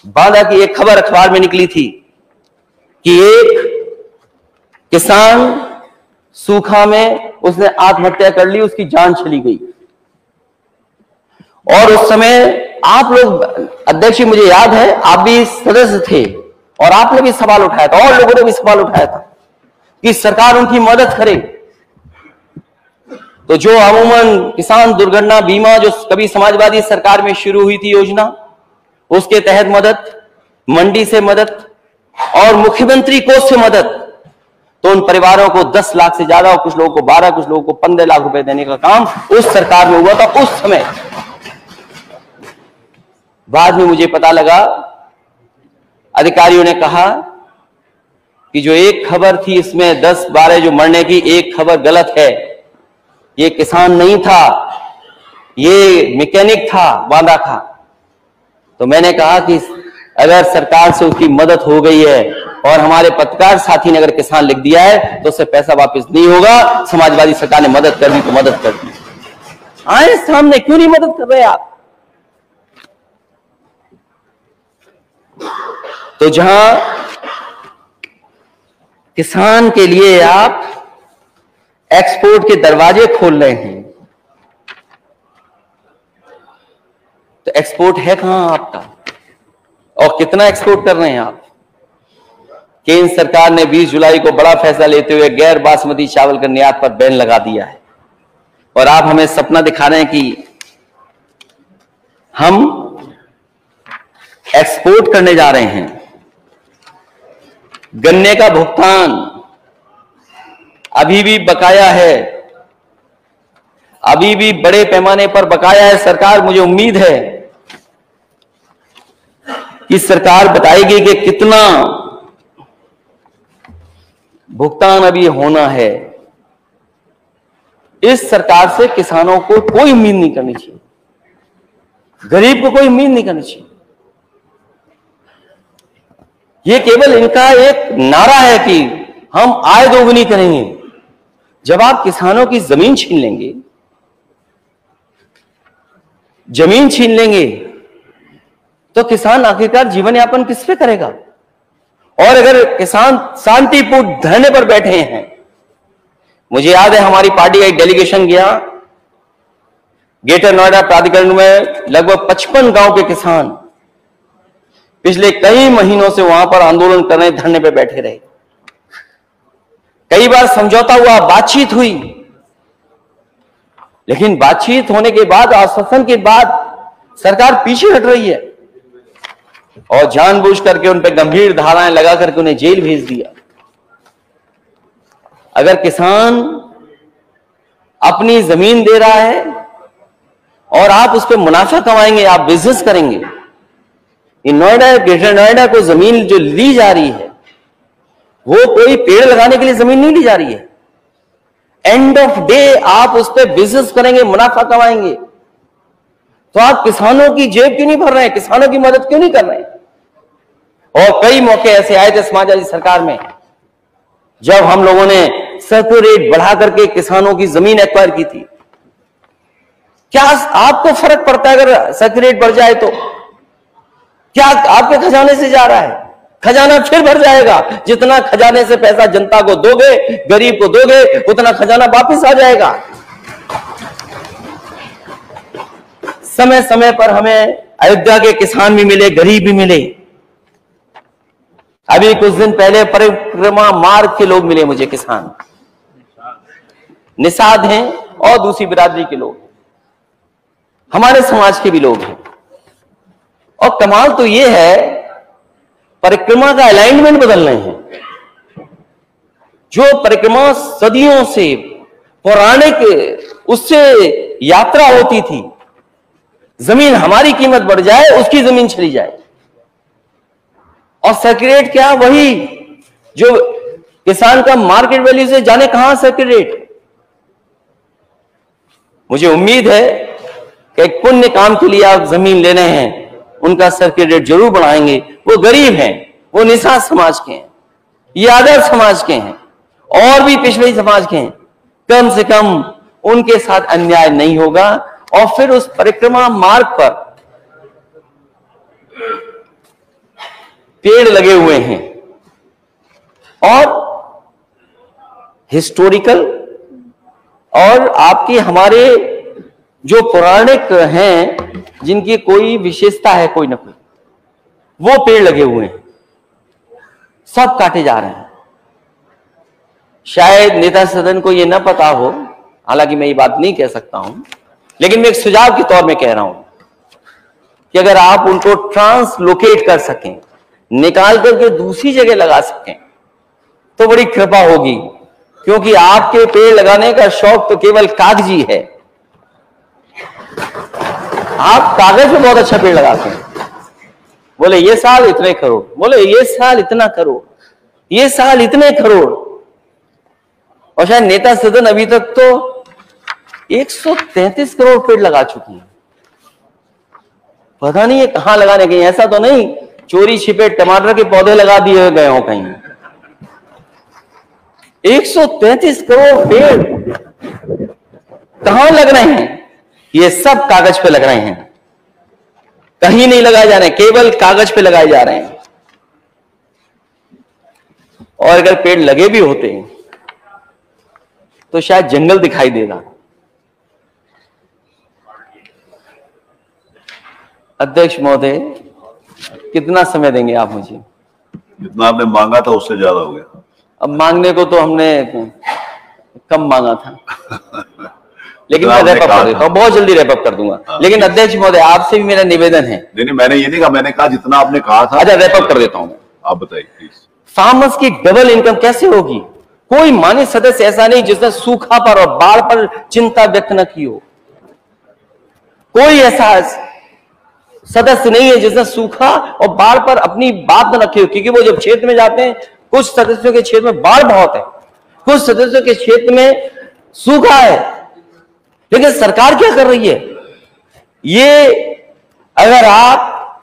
बांदा की एक खबर अखबार में निकली थी कि एक किसान सूखा में उसने आत्महत्या कर ली, उसकी जान चली गई। और उस समय आप लोग, अध्यक्ष जी मुझे याद है, आप भी सदस्य थे और आपने भी सवाल उठाया था और लोगों ने भी सवाल उठाया था कि सरकार उनकी मदद करे। तो जो अमूमन किसान दुर्घटना बीमा जो कभी समाजवादी सरकार में शुरू हुई थी योजना, उसके तहत मदद, मंडी से मदद और मुख्यमंत्री कोष से मदद, तो उन परिवारों को 10 लाख से ज्यादा और कुछ लोगों को 12, कुछ लोगों को 15 लाख रुपए देने का काम उस सरकार में हुआ था उस समय। बाद में मुझे पता लगा, अधिकारियों ने कहा कि जो एक खबर थी इसमें 10-12 जो मरने की, एक खबर गलत है। ये किसान नहीं था, ये मैकेनिक था बांदा का। तो मैंने कहा कि अगर सरकार से उसकी मदद हो गई है और हमारे पत्रकार साथी ने अगर किसान लिख दिया है तो उससे पैसा वापस नहीं होगा। समाजवादी सरकार ने मदद कर दी तो मदद कर दी। आए सामने, क्यों नहीं मदद कर रहे आप? तो जहां किसान के लिए आप एक्सपोर्ट के दरवाजे खोल रहे हैं, तो एक्सपोर्ट है कहां आपका और कितना एक्सपोर्ट कर रहे हैं आप? केंद्र सरकार ने 20 जुलाई को बड़ा फैसला लेते हुए गैर बासमती चावल का निर्यात पर बैन लगा दिया है और आप हमें सपना दिखा रहे हैं कि हम एक्सपोर्ट करने जा रहे हैं। गन्ने का भुगतान अभी भी बकाया है, अभी भी बड़े पैमाने पर बकाया है। सरकार, मुझे उम्मीद है कि सरकार बताएगी कि कितना भुगतान अभी होना है। इस सरकार से किसानों को कोई उम्मीद नहीं करनी चाहिए, गरीब को कोई उम्मीद नहीं करनी चाहिए। ये केवल इनका एक नारा है कि हम आय दोगुनी करेंगे। जब आप किसानों की जमीन छीन लेंगे, जमीन छीन लेंगे तो किसान आखिरकार जीवन यापन किस पे करेगा? और अगर किसान शांतिपूर्ण धरने पर बैठे हैं, मुझे याद है हमारी पार्टी का एक डेलीगेशन गया ग्रेटर नोएडा प्राधिकरण में, लगभग 55 गांव के किसान पिछले कई महीनों से वहां पर आंदोलन कर रहे, धरने पे बैठे रहे। कई बार समझौता हुआ, बातचीत हुई, लेकिन बातचीत होने के बाद, आश्वासन के बाद सरकार पीछे हट रही है और जानबूझ करके उन पे गंभीर धाराएं लगा करके उन्हें जेल भेज दिया। अगर किसान अपनी जमीन दे रहा है और आप उस पर मुनाफा कमाएंगे, आप बिजनेस करेंगे। इन नोएडा, ग्रेटर नोएडा को जमीन जो ली जा रही है वो कोई पेड़ लगाने के लिए जमीन नहीं ली जा रही है। एंड ऑफ डे आप उस पर बिजनेस करेंगे, मुनाफा कमाएंगे। तो आप किसानों की जेब क्यों नहीं भर रहे हैं? किसानों की मदद क्यों नहीं कर रहे हैं? और कई मौके ऐसे आए थे समाजवादी सरकार में जब हम लोगों ने सर्कुलर रेट बढ़ा करके किसानों की जमीन एक्वायर की थी। क्या आपको फर्क पड़ता है अगर सर्कुलर रेट बढ़ जाए तो? क्या आपके खजाने से जा रहा है? खजाना फिर भर जाएगा। जितना खजाने से पैसा जनता को दोगे, गरीब को दोगे, उतना खजाना वापस आ जाएगा। समय समय पर हमें अयोध्या के किसान भी मिले, गरीब भी मिले। अभी कुछ दिन पहले परिक्रमा मार्ग के लोग मिले मुझे, किसान, निषाद हैं और दूसरी बिरादरी के लोग, हमारे समाज के भी लोग हैं। और कमाल तो यह है, परिक्रमा का अलाइनमेंट बदल रहे हैं। जो परिक्रमा सदियों से पौराणिक उससे यात्रा होती थी, जमीन हमारी कीमत बढ़ जाए, उसकी जमीन चली जाए। और सर्किट क्या, वही जो किसान का मार्केट वैल्यू से जाने कहां सर्किट। मुझे उम्मीद है कि एक पुण्य काम के लिए आप जमीन ले रहे हैं, उनका सर्किट रेट जरूर बढ़ाएंगे। वो गरीब हैं, वो निषाद समाज के हैं, ये आदर्श समाज के हैं, और भी पिछड़े समाज के हैं। कम से कम उनके साथ अन्याय नहीं होगा। और फिर उस परिक्रमा मार्ग पर पेड़ लगे हुए हैं और हिस्टोरिकल और आपके हमारे जो पौराणिक हैं, जिनकी कोई विशेषता है कोई ना कोई, वो पेड़ लगे हुए हैं, सब काटे जा रहे हैं। शायद नेता सदन को यह ना पता हो, हालांकि मैं ये बात नहीं कह सकता हूं, लेकिन मैं एक सुझाव के तौर में कह रहा हूं कि अगर आप उनको ट्रांसलोकेट कर सकें, निकाल करके दूसरी जगह लगा सकें, तो बड़ी कृपा होगी। क्योंकि आपके पेड़ लगाने का शौक तो केवल कागजी है। आप कागज में बहुत अच्छा पेड़ लगाते हैं। बोले ये साल इतने करोड़, बोले ये साल इतना करोड़, ये साल इतने करोड़। और शायद नेता सदन अभी तक तो 133 करोड़ पेड़ लगा चुकी है। पता नहीं ये कहां लगाने गई, ऐसा तो नहीं चोरी छिपे टमाटर के पौधे लगा दिए गए हो कहीं। 133 करोड़ पेड़ कहां लग रहे हैं? ये सब कागज पे लग रहे हैं, कहीं नहीं लगाए जा रहे, केवल कागज पे लगाए जा रहे हैं। और अगर पेड़ लगे भी होते तो शायद जंगल दिखाई देगा। अध्यक्ष महोदय, कितना समय देंगे आप मुझे? जितना आपने मांगा था उससे ज्यादा हो गया। अब मांगने को तो हमने कम मांगा था, लेकिन मैं रैप अप कर देता हूं, बहुत जल्दी रैप अप कर दूंगा। लेकिन अध्यक्ष महोदय, आपसे भी मेरा निवेदन है। नहीं, मैंने ये नहीं कहा, मैंने कहा जितना आपने कहा था। अच्छा, रैप अप कर देता हूं। आप बताइए प्लीज। फार्मर्स की डबल इनकम कैसे होगी? कोई मान्य सदस्य ऐसा नहीं जिसने सूखा पर और बाढ़ पर चिंता व्यक्त न की हो। कोई ऐसा सदस्य नहीं है जिसने सूखा और बाढ़ पर अपनी बात न रखी हो। क्योंकि वो जब क्षेत्र में जाते हैं, कुछ सदस्यों के क्षेत्र में बाढ़ बहुत है, कुछ सदस्यों के क्षेत्र में सूखा है, लेकिन सरकार क्या कर रही है? ये अगर आप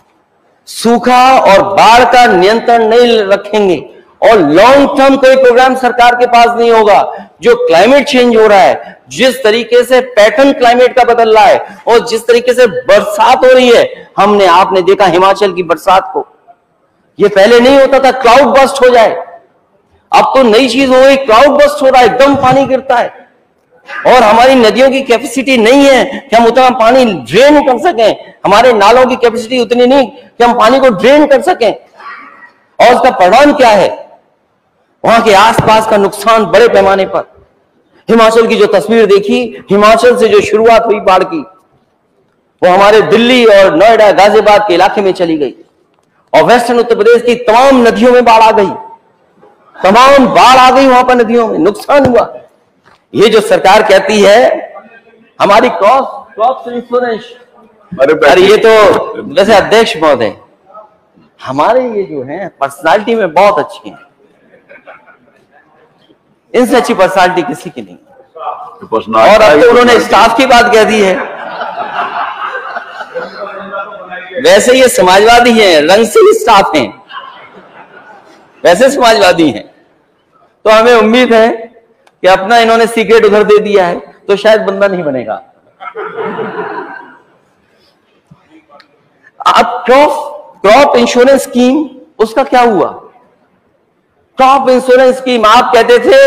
सूखा और बाढ़ का नियंत्रण नहीं रखेंगे और लॉन्ग टर्म कोई प्रोग्राम सरकार के पास नहीं होगा, जो क्लाइमेट चेंज हो रहा है, जिस तरीके से पैटर्न क्लाइमेट का बदल रहा है और जिस तरीके से बरसात हो रही है, आपने देखा हिमाचल की बरसात को, ये पहले नहीं होता था, क्लाउड बस्ट हो जाए। अब तो नई चीज हो गई, क्लाउड बस्ट हो रहा है, एकदम पानी गिरता है। और हमारी नदियों की कैपेसिटी नहीं है कि हम उतना पानी ड्रेन कर सकें, हमारे नालों की कैपेसिटी उतनी नहीं कि हम पानी को ड्रेन कर सकें। और उसका परिणाम क्या है? वहां के आसपास का नुकसान बड़े पैमाने पर। हिमाचल की जो तस्वीर देखी, हिमाचल से जो शुरुआत हुई बाढ़ की, वो हमारे दिल्ली और नोएडा गाजियाबाद के इलाके में चली गई और वेस्टर्न उत्तर प्रदेश की तमाम नदियों में बाढ़ आ गई, तमाम बाढ़ आ गई, वहां पर नदियों में नुकसान हुआ। ये जो सरकार कहती है हमारी क्रॉप इंश्योरेंस, अरे ये तो वैसे अध्यक्ष महोदय, हमारे ये जो है पर्सनालिटी में बहुत अच्छी है, इनसे अच्छी पर्सनालिटी किसी की नहीं। और अब तो उन्होंने स्टाफ की बात कह दी है। वैसे ये समाजवादी हैं, रंग से ही स्टाफ हैं, वैसे समाजवादी हैं। तो हमें उम्मीद है कि अपना इन्होंने सीक्रेट उधर दे दिया है, तो शायद बंदा नहीं बनेगा। अब क्रॉप इंश्योरेंस स्कीम उसका क्या हुआ? क्रॉप इंश्योरेंस स्कीम आप कहते थे,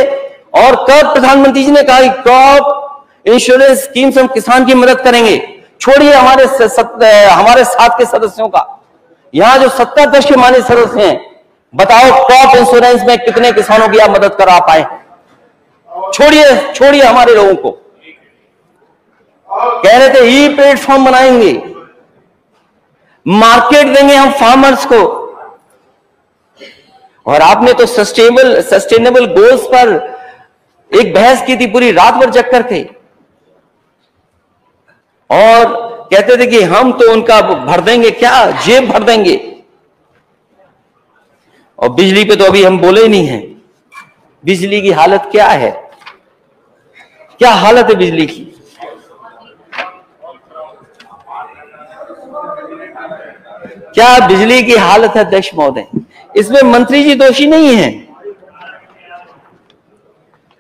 और कब प्रधानमंत्री जी ने कहा कि क्रॉप इंश्योरेंस स्कीम से हम किसान की मदद करेंगे? छोड़िए हमारे साथ के सदस्यों का, यहां जो 70 के माननीय सदस्य हैं, बताओ क्रॉप इंश्योरेंस में कितने किसानों की आप मदद करा पाए? छोड़िए हमारे लोगों को। कह रहे थे ई प्लेटफॉर्म बनाएंगे, मार्केट देंगे हम फार्मर्स को, और आपने तो सस्टेनेबल गोल्स पर एक बहस की थी, पूरी रात भर जग कर थे, और कहते थे कि हम तो उनका भर देंगे, क्या जेब भर देंगे। और बिजली पे तो अभी हम बोले ही नहीं है। बिजली की हालत क्या है? क्या हालत है बिजली की? क्या बिजली की हालत है अध्यक्ष महोदय? इसमें मंत्री जी दोषी नहीं है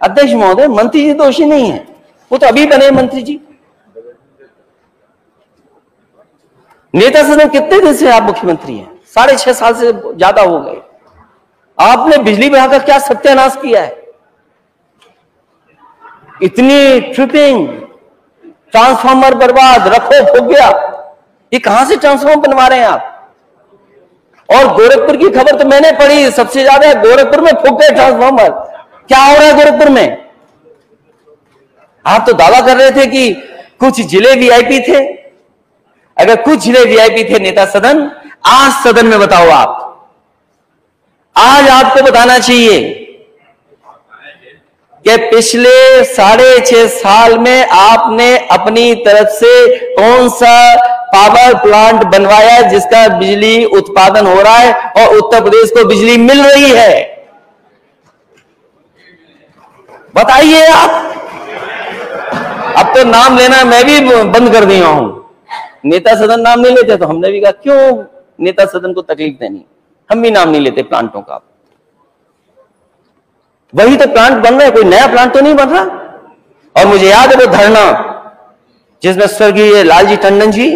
अध्यक्ष महोदय, मंत्री जी दोषी नहीं है, वो तो अभी बने मंत्री जी। नेता सदन कितने दिन से आप मुख्यमंत्री हैं? 6.5 साल से ज्यादा हो गए। आपने बिजली विभाग का क्या सत्यानाश किया है? इतनी ट्रिपिंग, ट्रांसफार्मर बर्बाद, रखो फूक गया, ये कहां से ट्रांसफार्मर बनवा रहे हैं आप? और गोरखपुर की खबर तो मैंने पढ़ी, सबसे ज्यादा गोरखपुर में फूक गए ट्रांसफार्मर। क्या हो रहा है गोरखपुर में? आप तो दावा कर रहे थे कि कुछ जिले वीआईपी थे। अगर कुछ जिले वीआईपी थे नेता सदन, आज सदन में बताओ आप, आज आपको बताना चाहिए कि पिछले 6.5 साल में आपने अपनी तरफ से कौन सा पावर प्लांट बनवाया जिसका बिजली उत्पादन हो रहा है और उत्तर प्रदेश को बिजली मिल रही है? बताइए आप। अब तो नाम लेना मैं भी बंद कर दिया हूं। नेता सदन नाम नहीं लेते तो हमने भी कहा क्यों नेता सदन को तकलीफ देनी, हम भी नाम नहीं लेते प्लांटों का। वही तो प्लांट बन रहा है, कोई नया प्लांट तो नहीं बन रहा। और मुझे याद है वो धरना जिसमें स्वर्गीय लालजी टंडन जी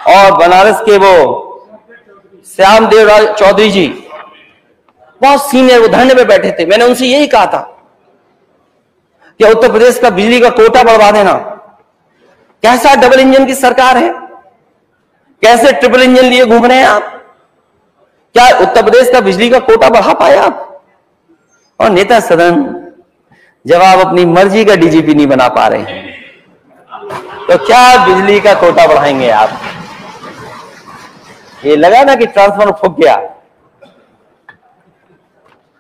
और बनारस के वो श्यामदेव चौधरी जी, बहुत सीनियर, वो धरने पे बैठे थे। मैंने उनसे यही कहा था कि उत्तर प्रदेश का बिजली का कोटा बढ़वा देना। कैसा डबल इंजन की सरकार है, कैसे ट्रिपल इंजन लिए घूम रहे हैं आप? क्या उत्तर प्रदेश का बिजली का कोटा बढ़ा पाए आप? और नेता सदन, जब आप अपनी मर्जी का डीजीपी नहीं बना पा रहे हैं तो क्या बिजली का कोटा बढ़ाएंगे आप? ये लगा ना कि ट्रांसफार्मर फूक गया।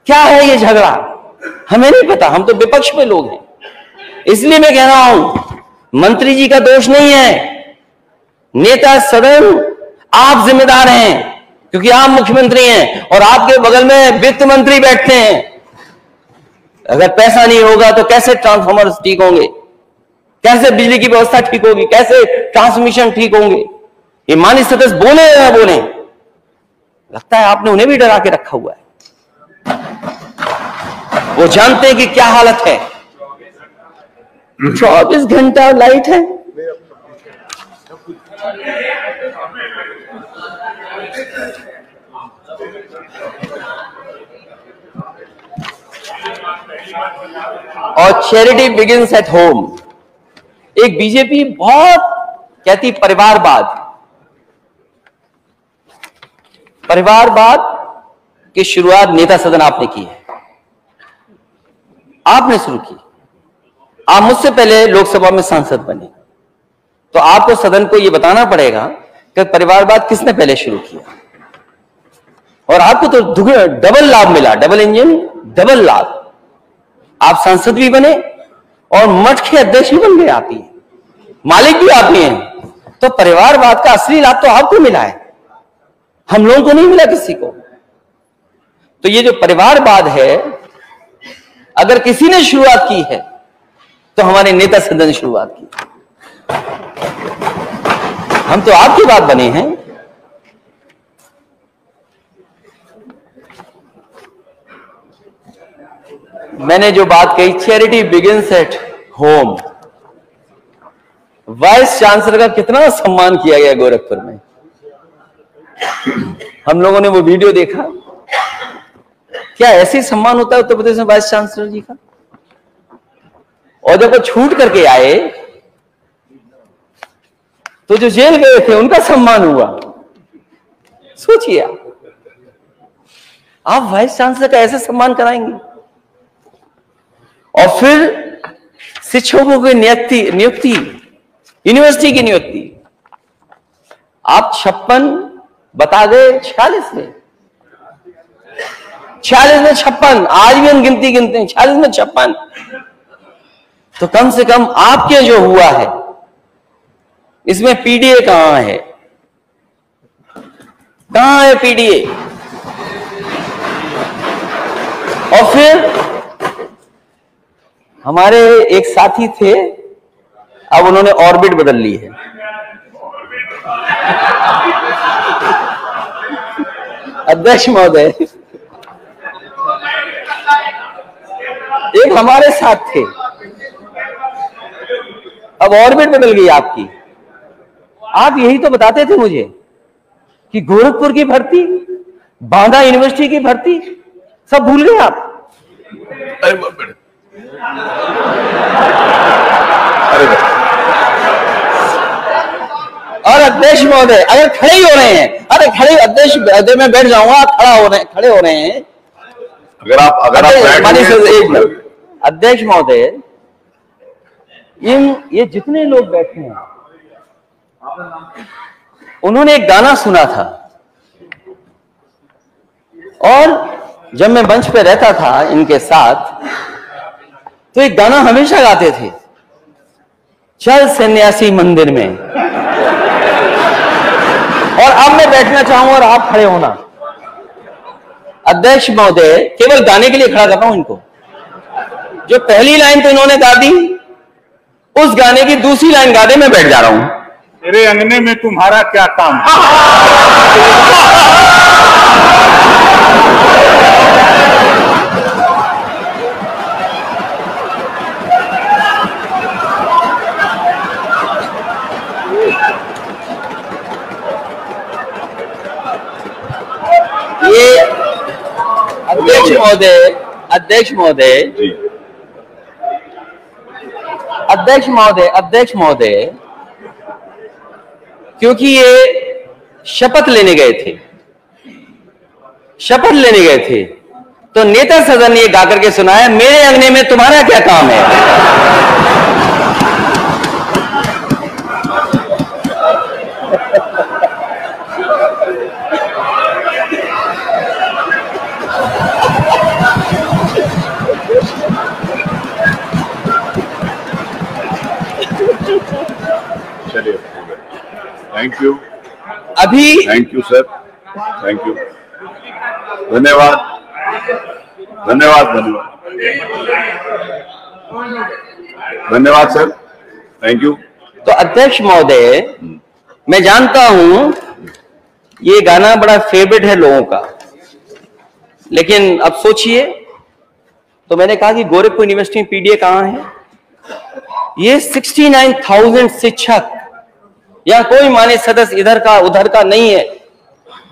क्या है ये झगड़ा? हमें नहीं पता, हम तो विपक्ष में लोग हैं। इसलिए मैं कह रहा हूं मंत्री जी का दोष नहीं है, नेता सदन आप जिम्मेदार हैं, क्योंकि आप मुख्यमंत्री हैं और आपके बगल में वित्त मंत्री बैठते हैं। अगर पैसा नहीं होगा तो कैसे ट्रांसफार्मर ठीक होंगे, कैसे बिजली की व्यवस्था ठीक होगी, कैसे ट्रांसमिशन ठीक होंगे? ये माननीय सदस्य बोले या ना बोले, लगता है आपने उन्हें भी डरा के रखा हुआ है। वो जानते हैं कि क्या हालत है। 24 घंटा लाइट है। और चैरिटी बिगिंस एट होम। एक बीजेपी बहुत कहती परिवारवाद की शुरुआत नेता सदन आपने की है, आपने शुरू की। आप मुझसे पहले लोकसभा में सांसद बने, तो आपको सदन को यह बताना पड़ेगा कि परिवारवाद किसने पहले शुरू किया। और आपको तो डबल लाभ मिला, डबल इंजन, डबल लाभ। आप सांसद भी बने और मठ के अध्यक्ष भी बन गए, आप ही मालिक भी आप ही हैं। तो परिवारवाद का असली लाभ तो आपको मिला है, हम लोगों को नहीं मिला किसी को। तो ये जो परिवारवाद है, अगर किसी ने शुरुआत की है तो हमारे नेता सदन ने शुरुआत की। हम तो आपकी बात बने हैं। मैंने जो बात कही, charity begins at home. Vice chancellor का कितना सम्मान किया गया गोरखपुर में। हम लोगों ने वो वीडियो देखा। क्या ऐसे सम्मान होता है उत्तर प्रदेश में वाइस चांसलर जी का? और जब वो छूट करके आए तो जो जेल गए थे उनका सम्मान हुआ। सोचिए आप वाइस चांसलर का ऐसे सम्मान कराएंगे? और फिर शिक्षकों की नियुक्ति, यूनिवर्सिटी की नियुक्ति, आप 56 बता गए, 46 में 56, आज भी हम गिनती गिनते हैं, 46 में 56। तो कम से कम आपके जो हुआ है इसमें पीडीए कहां है? कहां है पीडीए? और फिर हमारे एक साथी थे, अब उन्होंने ऑर्बिट बदल ली है। अध्यक्ष महोदय, एक हमारे साथ थे, अब ऑर्बिट बदल गई आपकी। आप यही तो बताते थे मुझे कि गोरखपुर की भर्ती, बांदा यूनिवर्सिटी की भर्ती सब भूल गए आप। और अध्यक्ष महोदय अगर खड़े ही हो रहे हैं, अरे खड़े, अध्यक्ष मैं बैठ जाऊंगा, खड़े हो रहे हैं। अगर आप अध्यक्ष महोदय, ये जितने लोग बैठे हैं उन्होंने एक गाना सुना था, और जब मैं मंच पे रहता था इनके साथ तो एक गाना हमेशा गाते थे, चल सन्यासी मंदिर में। और अब मैं बैठना चाहूंगा और आप खड़े होना। अध्यक्ष महोदय, केवल गाने के लिए खड़ा कर रहा हूं इनको। जो पहली लाइन तो इन्होंने गा दी, उस गाने की दूसरी लाइन गा दे, मैं बैठ जा रहा हूं। तेरे अंगने में तुम्हारा क्या काम? ये अध्यक्ष महोदय, अध्यक्ष महोदय, क्योंकि ये शपथ लेने गए थे, तो नेता सदन ने ये गा करके सुनाया, मेरे अंगने में तुम्हारा क्या काम है। Thank you. अभी thank you sir, thank you, धन्यवाद धन्यवाद धन्यवाद धन्यवाद सर, थैंक यू। तो अध्यक्ष महोदय, मैं जानता हूं ये गाना बड़ा फेवरेट है लोगों का, लेकिन अब सोचिए, तो मैंने कहा कि गोरखपुर यूनिवर्सिटी में पीडीए कहां है? ये 69,000 शिक्षक या कोई मान्य सदस्य इधर का उधर का नहीं है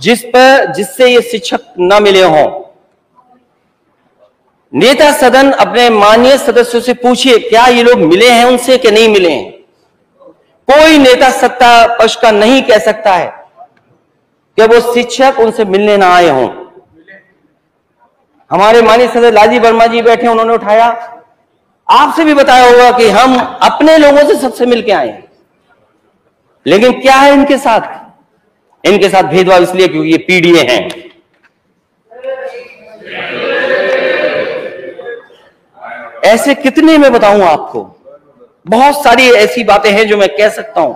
जिससे ये शिक्षक न मिले हों। नेता सदन अपने माननीय सदस्यों से पूछिए, क्या ये लोग मिले हैं उनसे कि नहीं मिले हैं? कोई नेता सत्ता पक्ष का नहीं कह सकता है कि वो शिक्षक उनसे मिलने ना आए हों। हमारे माननीय सदस्य लालजी वर्मा जी बैठे, उन्होंने उठाया, आपसे भी बताया होगा कि हम अपने लोगों से सबसे मिलके आए हैं। लेकिन क्या है इनके साथ? इनके साथ भेदभाव इसलिए क्योंकि ये पीडीए हैं। ऐसे कितने मैं बताऊं आपको, बहुत सारी ऐसी बातें हैं जो मैं कह सकता हूं।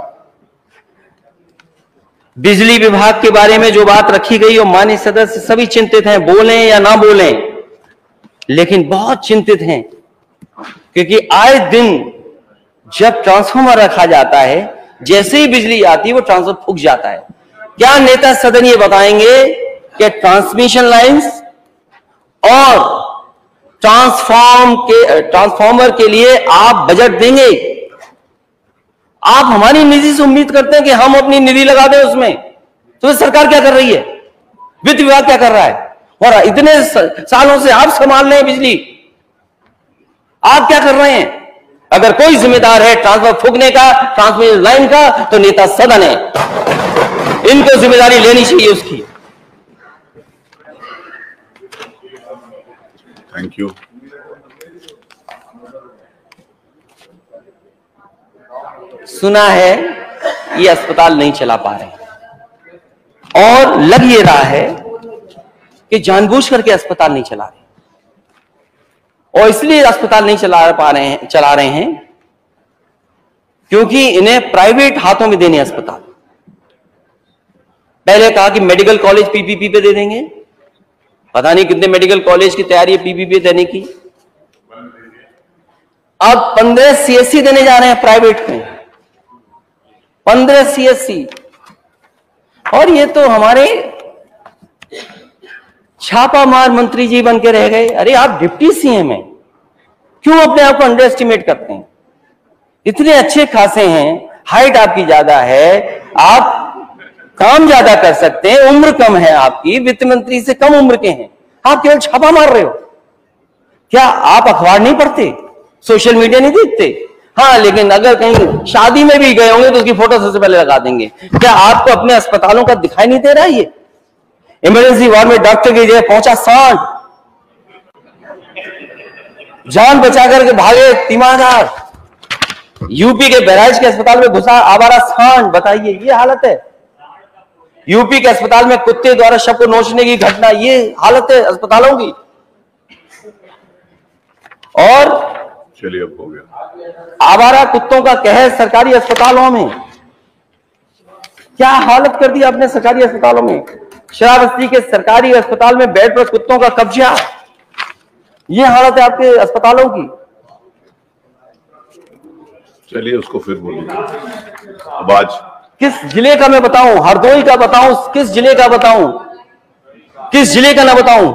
बिजली विभाग के बारे में जो बात रखी गई, और माननीय सदस्य सभी चिंतित हैं, बोलें या ना बोलें, लेकिन बहुत चिंतित हैं, क्योंकि आए दिन जब ट्रांसफार्मर रखा जाता है, जैसे ही बिजली आती है वो ट्रांसफार्मर फूक जाता है। क्या नेता सदन ये बताएंगे कि ट्रांसमिशन लाइंस और ट्रांसफार्मर के लिए आप बजट देंगे? आप हमारी निधि से उम्मीद करते हैं कि हम अपनी निधि लगा दें उसमें, तो सरकार क्या कर रही है? वित्त विभाग क्या कर रहा है? और इतने सालों से आप संभाल रहे हैं बिजली, आप क्या कर रहे हैं? अगर कोई जिम्मेदार है ट्रांसफर फूकने का, ट्रांसमिशन लाइन का, तो नेता सदन है। इनको जिम्मेदारी लेनी चाहिए उसकी। Thank you. सुना है ये अस्पताल नहीं चला पा रहे और लग ये रहा है कि जानबूझ करके अस्पताल नहीं चला रहे, और इसलिए अस्पताल नहीं चला रहे हैं क्योंकि इन्हें प्राइवेट हाथों में देने अस्पताल। पहले कहा कि मेडिकल कॉलेज पीपीपी पे दे देंगे, पता नहीं कितने मेडिकल कॉलेज की तैयारी है पीपीपी देने की। अब 15 सीएससी देने जा रहे हैं प्राइवेट में, 15 सीएससी। और ये तो हमारे छापामार मंत्री जी बन के रह गए। अरे आप डिप्टी सीएम हैं, क्यों अपने आप को अंडर एस्टिमेट करते हैं? इतने अच्छे खासे हैं, हाइट आपकी ज्यादा है, आप काम ज्यादा कर सकते हैं, उम्र कम है आपकी, वित्त मंत्री से कम उम्र के हैं, आप केवल छापा मार रहे हो। क्या आप अखबार नहीं पढ़ते, सोशल मीडिया नहीं देखते? हाँ, लेकिन अगर कहीं शादी में भी गए होंगे तो उसकी फोटो सबसे पहले लगा देंगे। क्या आपको अपने अस्पतालों का दिखाई नहीं दे रहा है? ये इमरजेंसी वार्ड में डॉक्टर की जगह पहुंचा सांड, जान बचा करके भागे तीमारदार। यूपी के बहराइच के अस्पताल में घुसा आवारा सांड। बताइए, ये हालत है। यूपी के अस्पताल में कुत्ते द्वारा शव को नोचने की घटना, ये हालत है अस्पतालों की। और चलिए अब हो गया। आवारा कुत्तों का कहर सरकारी अस्पतालों में, क्या हालत कर दी आपने सरकारी अस्पतालों में। श्रावस्ती के सरकारी अस्पताल में बेड पर कुत्तों का कब्जा, ये हालत है आपके अस्पतालों की। चलिए उसको फिर बोलिए। अब आज किस जिले का मैं बताऊं? हरदोई का बताऊं? किस जिले का बताऊं? किस जिले का ना बताऊं?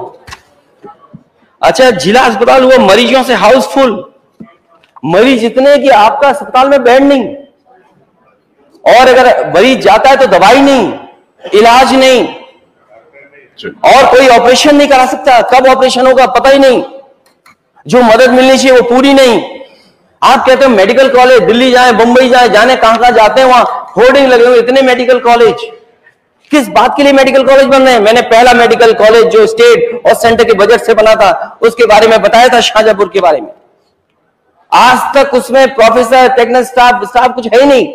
अच्छा, जिला अस्पताल हुआ मरीजों से हाउसफुल, मरीज इतने कि आपका अस्पताल में बेड नहीं, और अगर मरीज जाता है तो दवाई नहीं, इलाज नहीं, और कोई ऑपरेशन नहीं करा सकता। कब ऑपरेशन होगा पता ही नहीं, जो मदद मिलनी चाहिए वो पूरी नहीं। आप कहते हो मेडिकल कॉलेज, दिल्ली जाए, मुंबई जाए, जाने कहां कहां जाते हैं, वहां होर्डिंग लगे हुए इतने मेडिकल कॉलेज। किस बात के लिए मेडिकल कॉलेज बन रहे हैं? मैंने पहला मेडिकल कॉलेज जो स्टेट और सेंटर के बजट से बना था उसके बारे में बताया था, शाहजहांपुर के बारे में। आज तक उसमें प्रोफेसर, टेक्निकल स्टाफ कुछ है ही नहीं।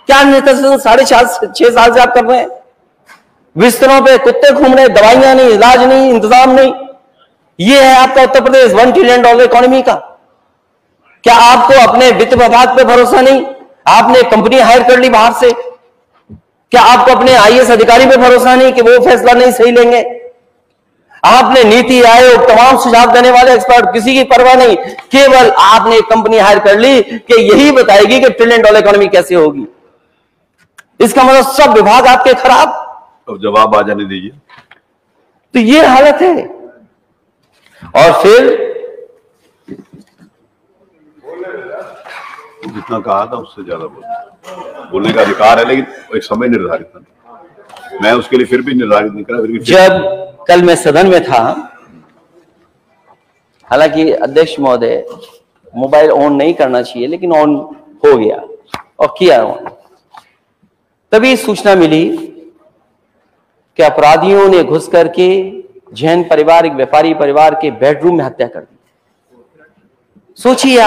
क्या नेतृत्व 6.5 साल से आप कर रहे हैं? बिस्तरों पे कुत्ते घूम रहे, दवाइयां नहीं, इलाज नहीं, इंतजाम नहीं। ये है आपका उत्तर प्रदेश $1 ट्रिलियन इकोनॉमी का। क्या आपको अपने वित्त विभाग पे भरोसा नहीं? आपने कंपनी हायर कर ली बाहर से। क्या आपको अपने आईएएस अधिकारी पे भरोसा नहीं कि वो फैसला नहीं सही लेंगे? आपने नीति आयोग, तमाम सुझाव देने वाले एक्सपर्ट, किसी की परवाह नहीं, केवल आपने कंपनी हायर कर ली कि यही बताएगी कि $1 ट्रिलियन इकोनॉमी कैसे होगी। इसका मतलब सब विभाग आपके खराब। अब जवाब आ जाने दीजिए। तो ये हालत है। और फिर जितना कहा था उससे ज्यादा बोलने का अधिकार है, लेकिन एक समय निर्धारित था। मैं उसके लिए फिर भी निर्धारित नहीं करा। फिर भी जब कल मैं सदन में था, हालांकि अध्यक्ष महोदय मोबाइल ऑन नहीं करना चाहिए, लेकिन ऑन हो गया और किया ऑन, तभी सूचना मिली कि अपराधियों ने घुस करके जैन परिवार, एक व्यापारी परिवार के बेडरूम में हत्या कर दी। सोचिए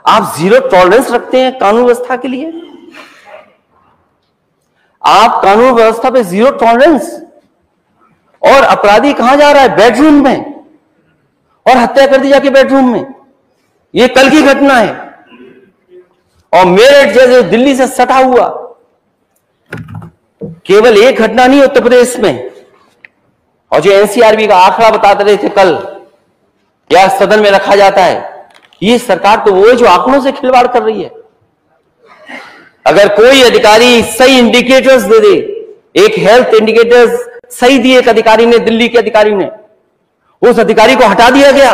आप जीरो टॉलरेंस रखते हैं कानून व्यवस्था के लिए। आप कानून व्यवस्था पे जीरो टॉलरेंस, और अपराधी कहां जा रहा है? बेडरूम में, और हत्या कर दी जाके बेडरूम में। यह कल की घटना है। और मेरठ जैसे दिल्ली से सटा हुआ, केवल एक घटना नहीं उत्तर प्रदेश में। और जो एनसीआरबी का आंकड़ा बताते रहे थे कल, या सदन में रखा जाता है, ये सरकार तो वो है जो आंकड़ों से खिलवाड़ कर रही है। अगर कोई अधिकारी सही इंडिकेटर्स दे दे, एक हेल्थ इंडिकेटर्स सही दिए एक अधिकारी ने, दिल्ली के अधिकारी ने, उस अधिकारी को हटा दिया गया।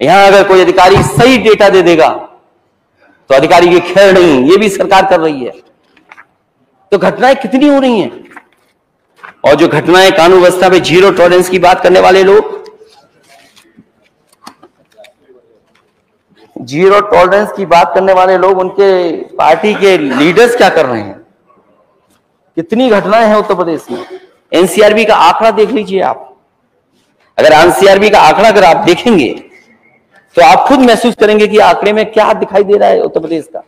यहां अगर कोई अधिकारी सही डेटा दे देगा तो अधिकारी की खैर नहीं, ये भी सरकार कर रही है। तो घटनाएं कितनी हो रही हैं। और जो घटनाएं कानून व्यवस्था में जीरो टॉलरेंस की बात करने वाले लोग, जीरो टॉलरेंस की बात करने वाले लोग, उनके पार्टी के लीडर्स क्या कर रहे हैं? कितनी घटनाएं हैं उत्तर प्रदेश में। एनसीआरबी का आंकड़ा देख लीजिए आप। अगर एनसीआरबी का आंकड़ा अगर आप देखेंगे तो आप खुद महसूस करेंगे कि आंकड़े में क्या दिखाई दे रहा है उत्तर प्रदेश का।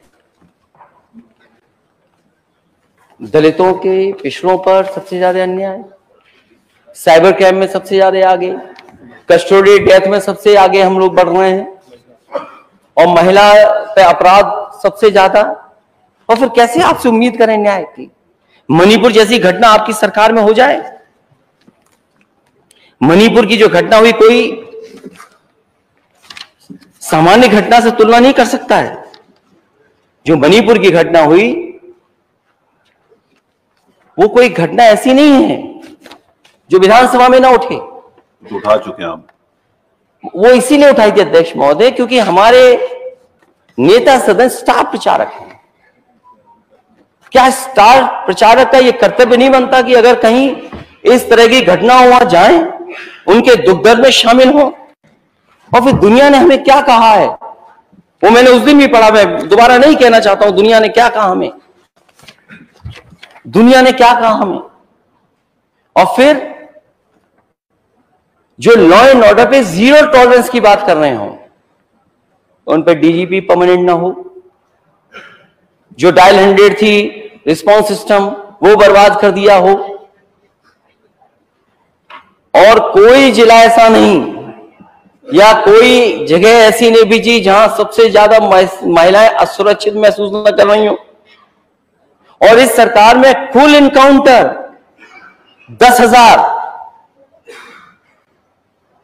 दलितों के, पिछड़ों पर सबसे ज्यादा अन्याय, साइबर क्राइम में सबसे ज्यादा आगे, कस्टोडियल डेथ में सबसे आगे हम लोग बढ़ रहे हैं, और महिला पे अपराध सबसे ज्यादा। और फिर कैसे आपसे उम्मीद करें न्याय की? मणिपुर जैसी घटना आपकी सरकार में हो जाए? मणिपुर की जो घटना हुई कोई सामान्य घटना से तुलना नहीं कर सकता है। जो मणिपुर की घटना हुई वो कोई घटना ऐसी नहीं है जो विधानसभा में ना उठे। उठा चुके हैं हम। वो इसीलिए उठाई थी अध्यक्ष महोदय क्योंकि हमारे नेता सदन स्टार प्रचारक हैं। क्या स्टार प्रचारक का यह कर्तव्य नहीं बनता कि अगर कहीं इस तरह की घटना वहां जाएं, उनके दुख दर्द में शामिल हो? और फिर दुनिया ने हमें क्या कहा है वो मैंने उस दिन भी पढ़ा, मैं दोबारा नहीं कहना चाहता हूं। दुनिया ने क्या कहा हमें, दुनिया ने क्या कहा हमें। और फिर जो लॉ एंड ऑर्डर पे जीरो टॉलरेंस की बात कर रहे हो, उन पर डीजीपी परमानेंट ना हो, जो डायल 100 थी रिस्पांस सिस्टम वो बर्बाद कर दिया हो, और कोई जिला ऐसा नहीं या कोई जगह ऐसी नहीं बीजी जहां सबसे ज्यादा महिलाएं असुरक्षित महसूस न कर रही हो। और इस सरकार में कुल इनकाउंटर 10,000,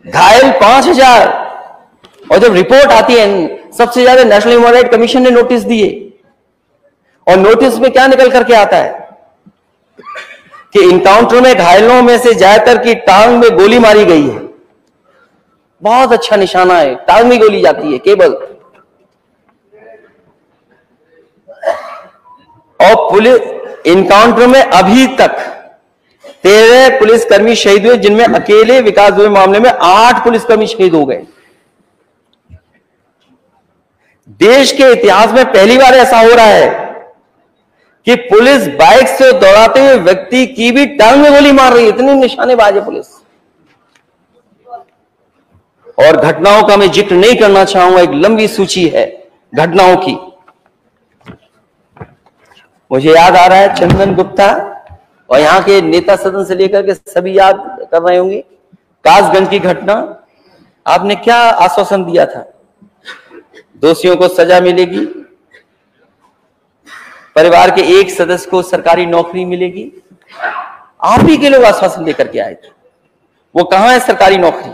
घायल 5,000, और जब रिपोर्ट आती है सबसे ज्यादा नेशनल ह्यूमन राइट कमीशन ने नोटिस दिए, और नोटिस में क्या निकल करके आता है कि इनकाउंटर में घायलों में से ज्यादातर की टांग में गोली मारी गई है। बहुत अच्छा निशाना है, टांग में गोली जाती है केवल। और पुलिस इनकाउंटर में अभी तक 13 पुलिसकर्मी शहीद हुए, जिनमें अकेले विकास दुबे मामले में 8 पुलिसकर्मी शहीद हो गए। देश के इतिहास में पहली बार ऐसा हो रहा है कि पुलिस बाइक से दौड़ाते हुए व्यक्ति की भी टांग में गोली मार रही है। इतनी निशानेबाज है पुलिस। और घटनाओं का मैं जिक्र नहीं करना चाहूंगा, एक लंबी सूची है घटनाओं की। मुझे याद आ रहा है चंदन गुप्ता, और यहां के नेता सदन से लेकर के सभी याद कर रहे होंगे, कासगंज की घटना। आपने क्या आश्वासन दिया था? दोषियों को सजा मिलेगी, परिवार के एक सदस्य को सरकारी नौकरी मिलेगी। आप ही के लोग आश्वासन लेकर के आए थे, वो कहां है सरकारी नौकरी?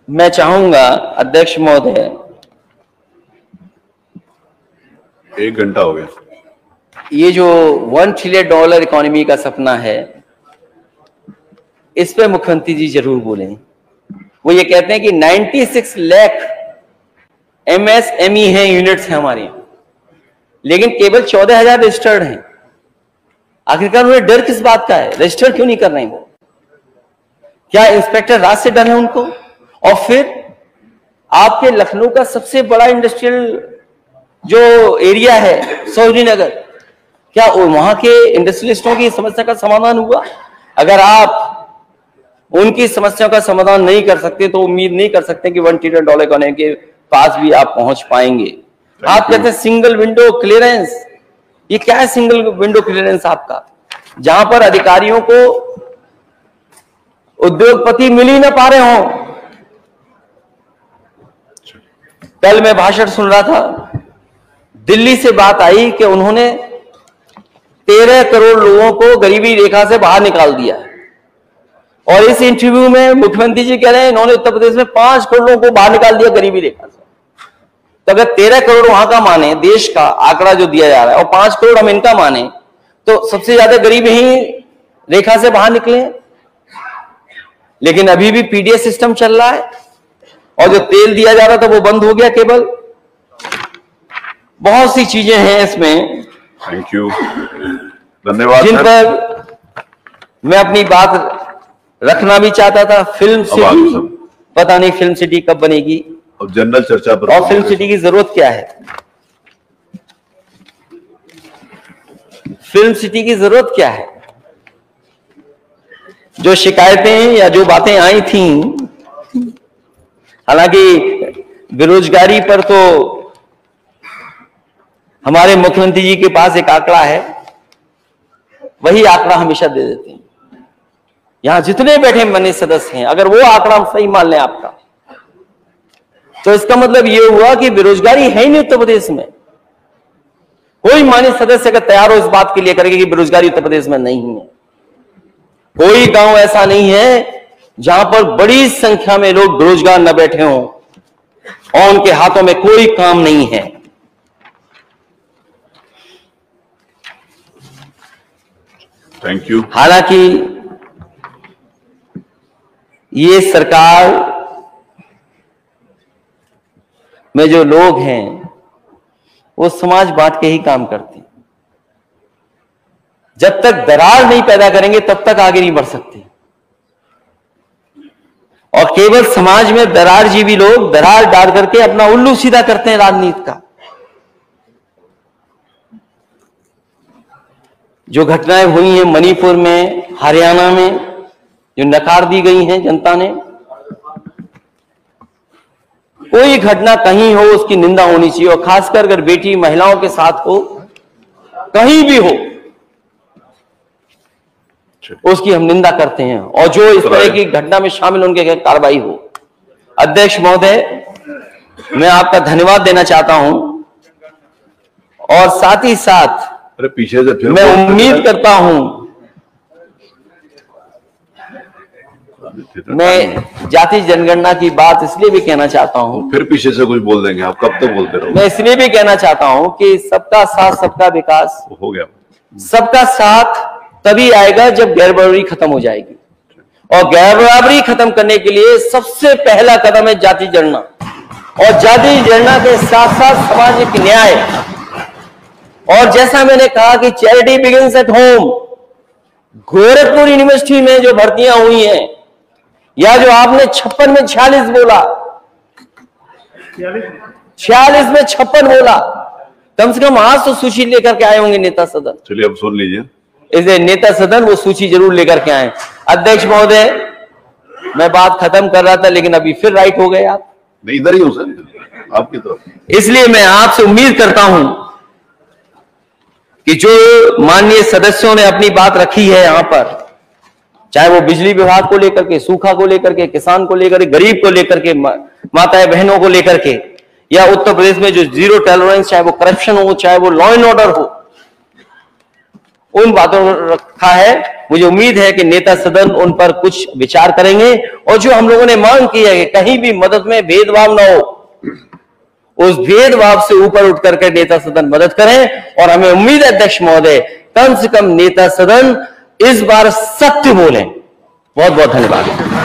मैं चाहूंगा अध्यक्ष महोदय, 1 घंटा हो गया। ये जो $1 ट्रिलियन इकोनॉमी का सपना है, इस पे मुख्यमंत्री जी जरूर बोलें। वो ये कहते हैं कि 96 लाख MSME हैं, यूनिट्स हैं हमारे यहां, लेकिन केवल 14,000 रजिस्टर्ड हैं। आखिरकार उन्हें डर किस बात का है? रजिस्टर क्यों नहीं कर रहे हैं वो? क्या इंस्पेक्टर राज से डर है उनको? और फिर आपके लखनऊ का सबसे बड़ा इंडस्ट्रियल जो एरिया है सरोजनी नगर, क्या वहां के इंडस्ट्रियलिस्टों की समस्या का समाधान हुआ? अगर आप उनकी समस्याओं का समाधान नहीं कर सकते तो उम्मीद नहीं कर सकते कि $1 ट्रिलियन इकोनॉमी के पास भी आप पहुंच पाएंगे। आप कहते हैं सिंगल विंडो क्लियरेंस, ये क्या है सिंगल विंडो क्लियरेंस आपका? जहां पर अधिकारियों को उद्योगपति मिल ही ना पा रहे हो। कल मैं भाषण सुन रहा था, दिल्ली से बात आई कि उन्होंने 13 करोड़ लोगों को गरीबी रेखा से बाहर निकाल दिया। और इस इंटरव्यू में मुख्यमंत्री जी कह रहे हैं इन्होंने उत्तर प्रदेश में 5 करोड़ लोगों को बाहर निकाल दिया गरीबी रेखा से। तो अगर 13 करोड़ वहां का माने, देश का आंकड़ा जो दिया जा रहा है, और 5 करोड़ हम इनका माने, तो सबसे ज्यादा गरीब ही रेखा से बाहर निकले। लेकिन अभी भी पीडीएस सिस्टम चल रहा है, और जो तेल दिया जा रहा था वो बंद हो गया केवल। बहुत सी चीजें हैं इसमें थैंक यू, धन्यवाद जिन सर। पर मैं अपनी बात रखना भी चाहता था। फिल्म सिटी, पता नहीं फिल्म सिटी कब बनेगी और जनरल चर्चा पर, और फिल्म सिटी की जरूरत क्या है। फिल्म सिटी की जरूरत क्या है? जो शिकायतें या जो बातें आई थी, हालांकि बेरोजगारी पर तो हमारे मुख्यमंत्री जी के पास एक आंकड़ा है, वही आंकड़ा हमेशा दे देते हैं। यहां जितने बैठे माननीय सदस्य हैं, अगर वो आंकड़ा हम सही मान लें आपका, तो इसका मतलब ये हुआ कि बेरोजगारी है ही नहीं उत्तर प्रदेश में। कोई माननीय सदस्य अगर तैयार हो इस बात के लिए करेगा कि बेरोजगारी उत्तर प्रदेश में नहीं है। कोई गांव ऐसा नहीं है जहां पर बड़ी संख्या में लोग बेरोजगार न बैठे हों और उनके हाथों में कोई काम नहीं है। Thank you. हालांकि ये सरकार में जो लोग हैं वो समाज बांट के ही काम करते हैं। जब तक दरार नहीं पैदा करेंगे तब तक आगे नहीं बढ़ सकते। और केवल समाज में दरार जीवी लोग दरार डाल करके अपना उल्लू सीधा करते हैं राजनीति का। जो घटनाएं हुई हैं मणिपुर में, हरियाणा में, जो नकार दी गई हैं जनता ने, कोई घटना कहीं हो उसकी निंदा होनी चाहिए, और खासकर अगर बेटी महिलाओं के साथ हो, कहीं भी हो, उसकी हम निंदा करते हैं। और जो इस तरह की घटना में शामिल उनके कार्रवाई हो। अध्यक्ष महोदय, मैं आपका धन्यवाद देना चाहता हूं, और साथ ही साथ अरे पीछे से फिर मैं उम्मीद करता हूं, मैं जाति जनगणना की बात इसलिए भी कहना चाहता हूं, फिर पीछे से कुछ बोल देंगे, आप कब तक बोलते रहोगे? मैं इसलिए भी कहना चाहता हूं कि सबका साथ सबका विकास, हो गया। सबका साथ तभी आएगा जब गैर बराबरी खत्म हो जाएगी। और गैर बराबरी खत्म करने के लिए सबसे पहला कदम है जाति जनगणना, और जाति जनगणना के साथ साथ सामाजिक न्याय। और जैसा मैंने कहा कि charity begins at home, Gorakhpur university में जो भर्तियां हुई हैं, या जो आपने 56 में 46 बोला, 46 में 56 बोला, कम से कम आज तो सूची लेकर के आए होंगे नेता सदन। चलिए अब सुन लीजिए, इसे नेता सदन वो सूची जरूर लेकर के आए। अध्यक्ष महोदय, मैं बात खत्म कर रहा था लेकिन अभी फिर राइट हो गए आप। मैं इधर ही हूं सर, आपकी तरफ। इसलिए मैं आपसे उम्मीद करता हूं कि जो माननीय सदस्यों ने अपनी बात रखी है यहां पर, चाहे वो बिजली विभाग को लेकर के, सूखा को लेकर के, किसान को लेकर के, गरीब को लेकर के, माताएं बहनों को लेकर के, या उत्तर प्रदेश में जो जीरो टॉलरेंस, चाहे वो करप्शन हो, चाहे वो लॉ एंड ऑर्डर हो, उन बातों रखा है। मुझे उम्मीद है कि नेता सदन उन पर कुछ विचार करेंगे, और जो हम लोगों ने मांग की है कि कहीं भी मदद में भेदभाव न हो, उस भेदभाव से ऊपर उठ करके नेता सदन मदद करें। और हमें उम्मीद है अध्यक्ष महोदय, कम से कम नेता सदन इस बार सत्य बोलें। बहुत बहुत धन्यवाद।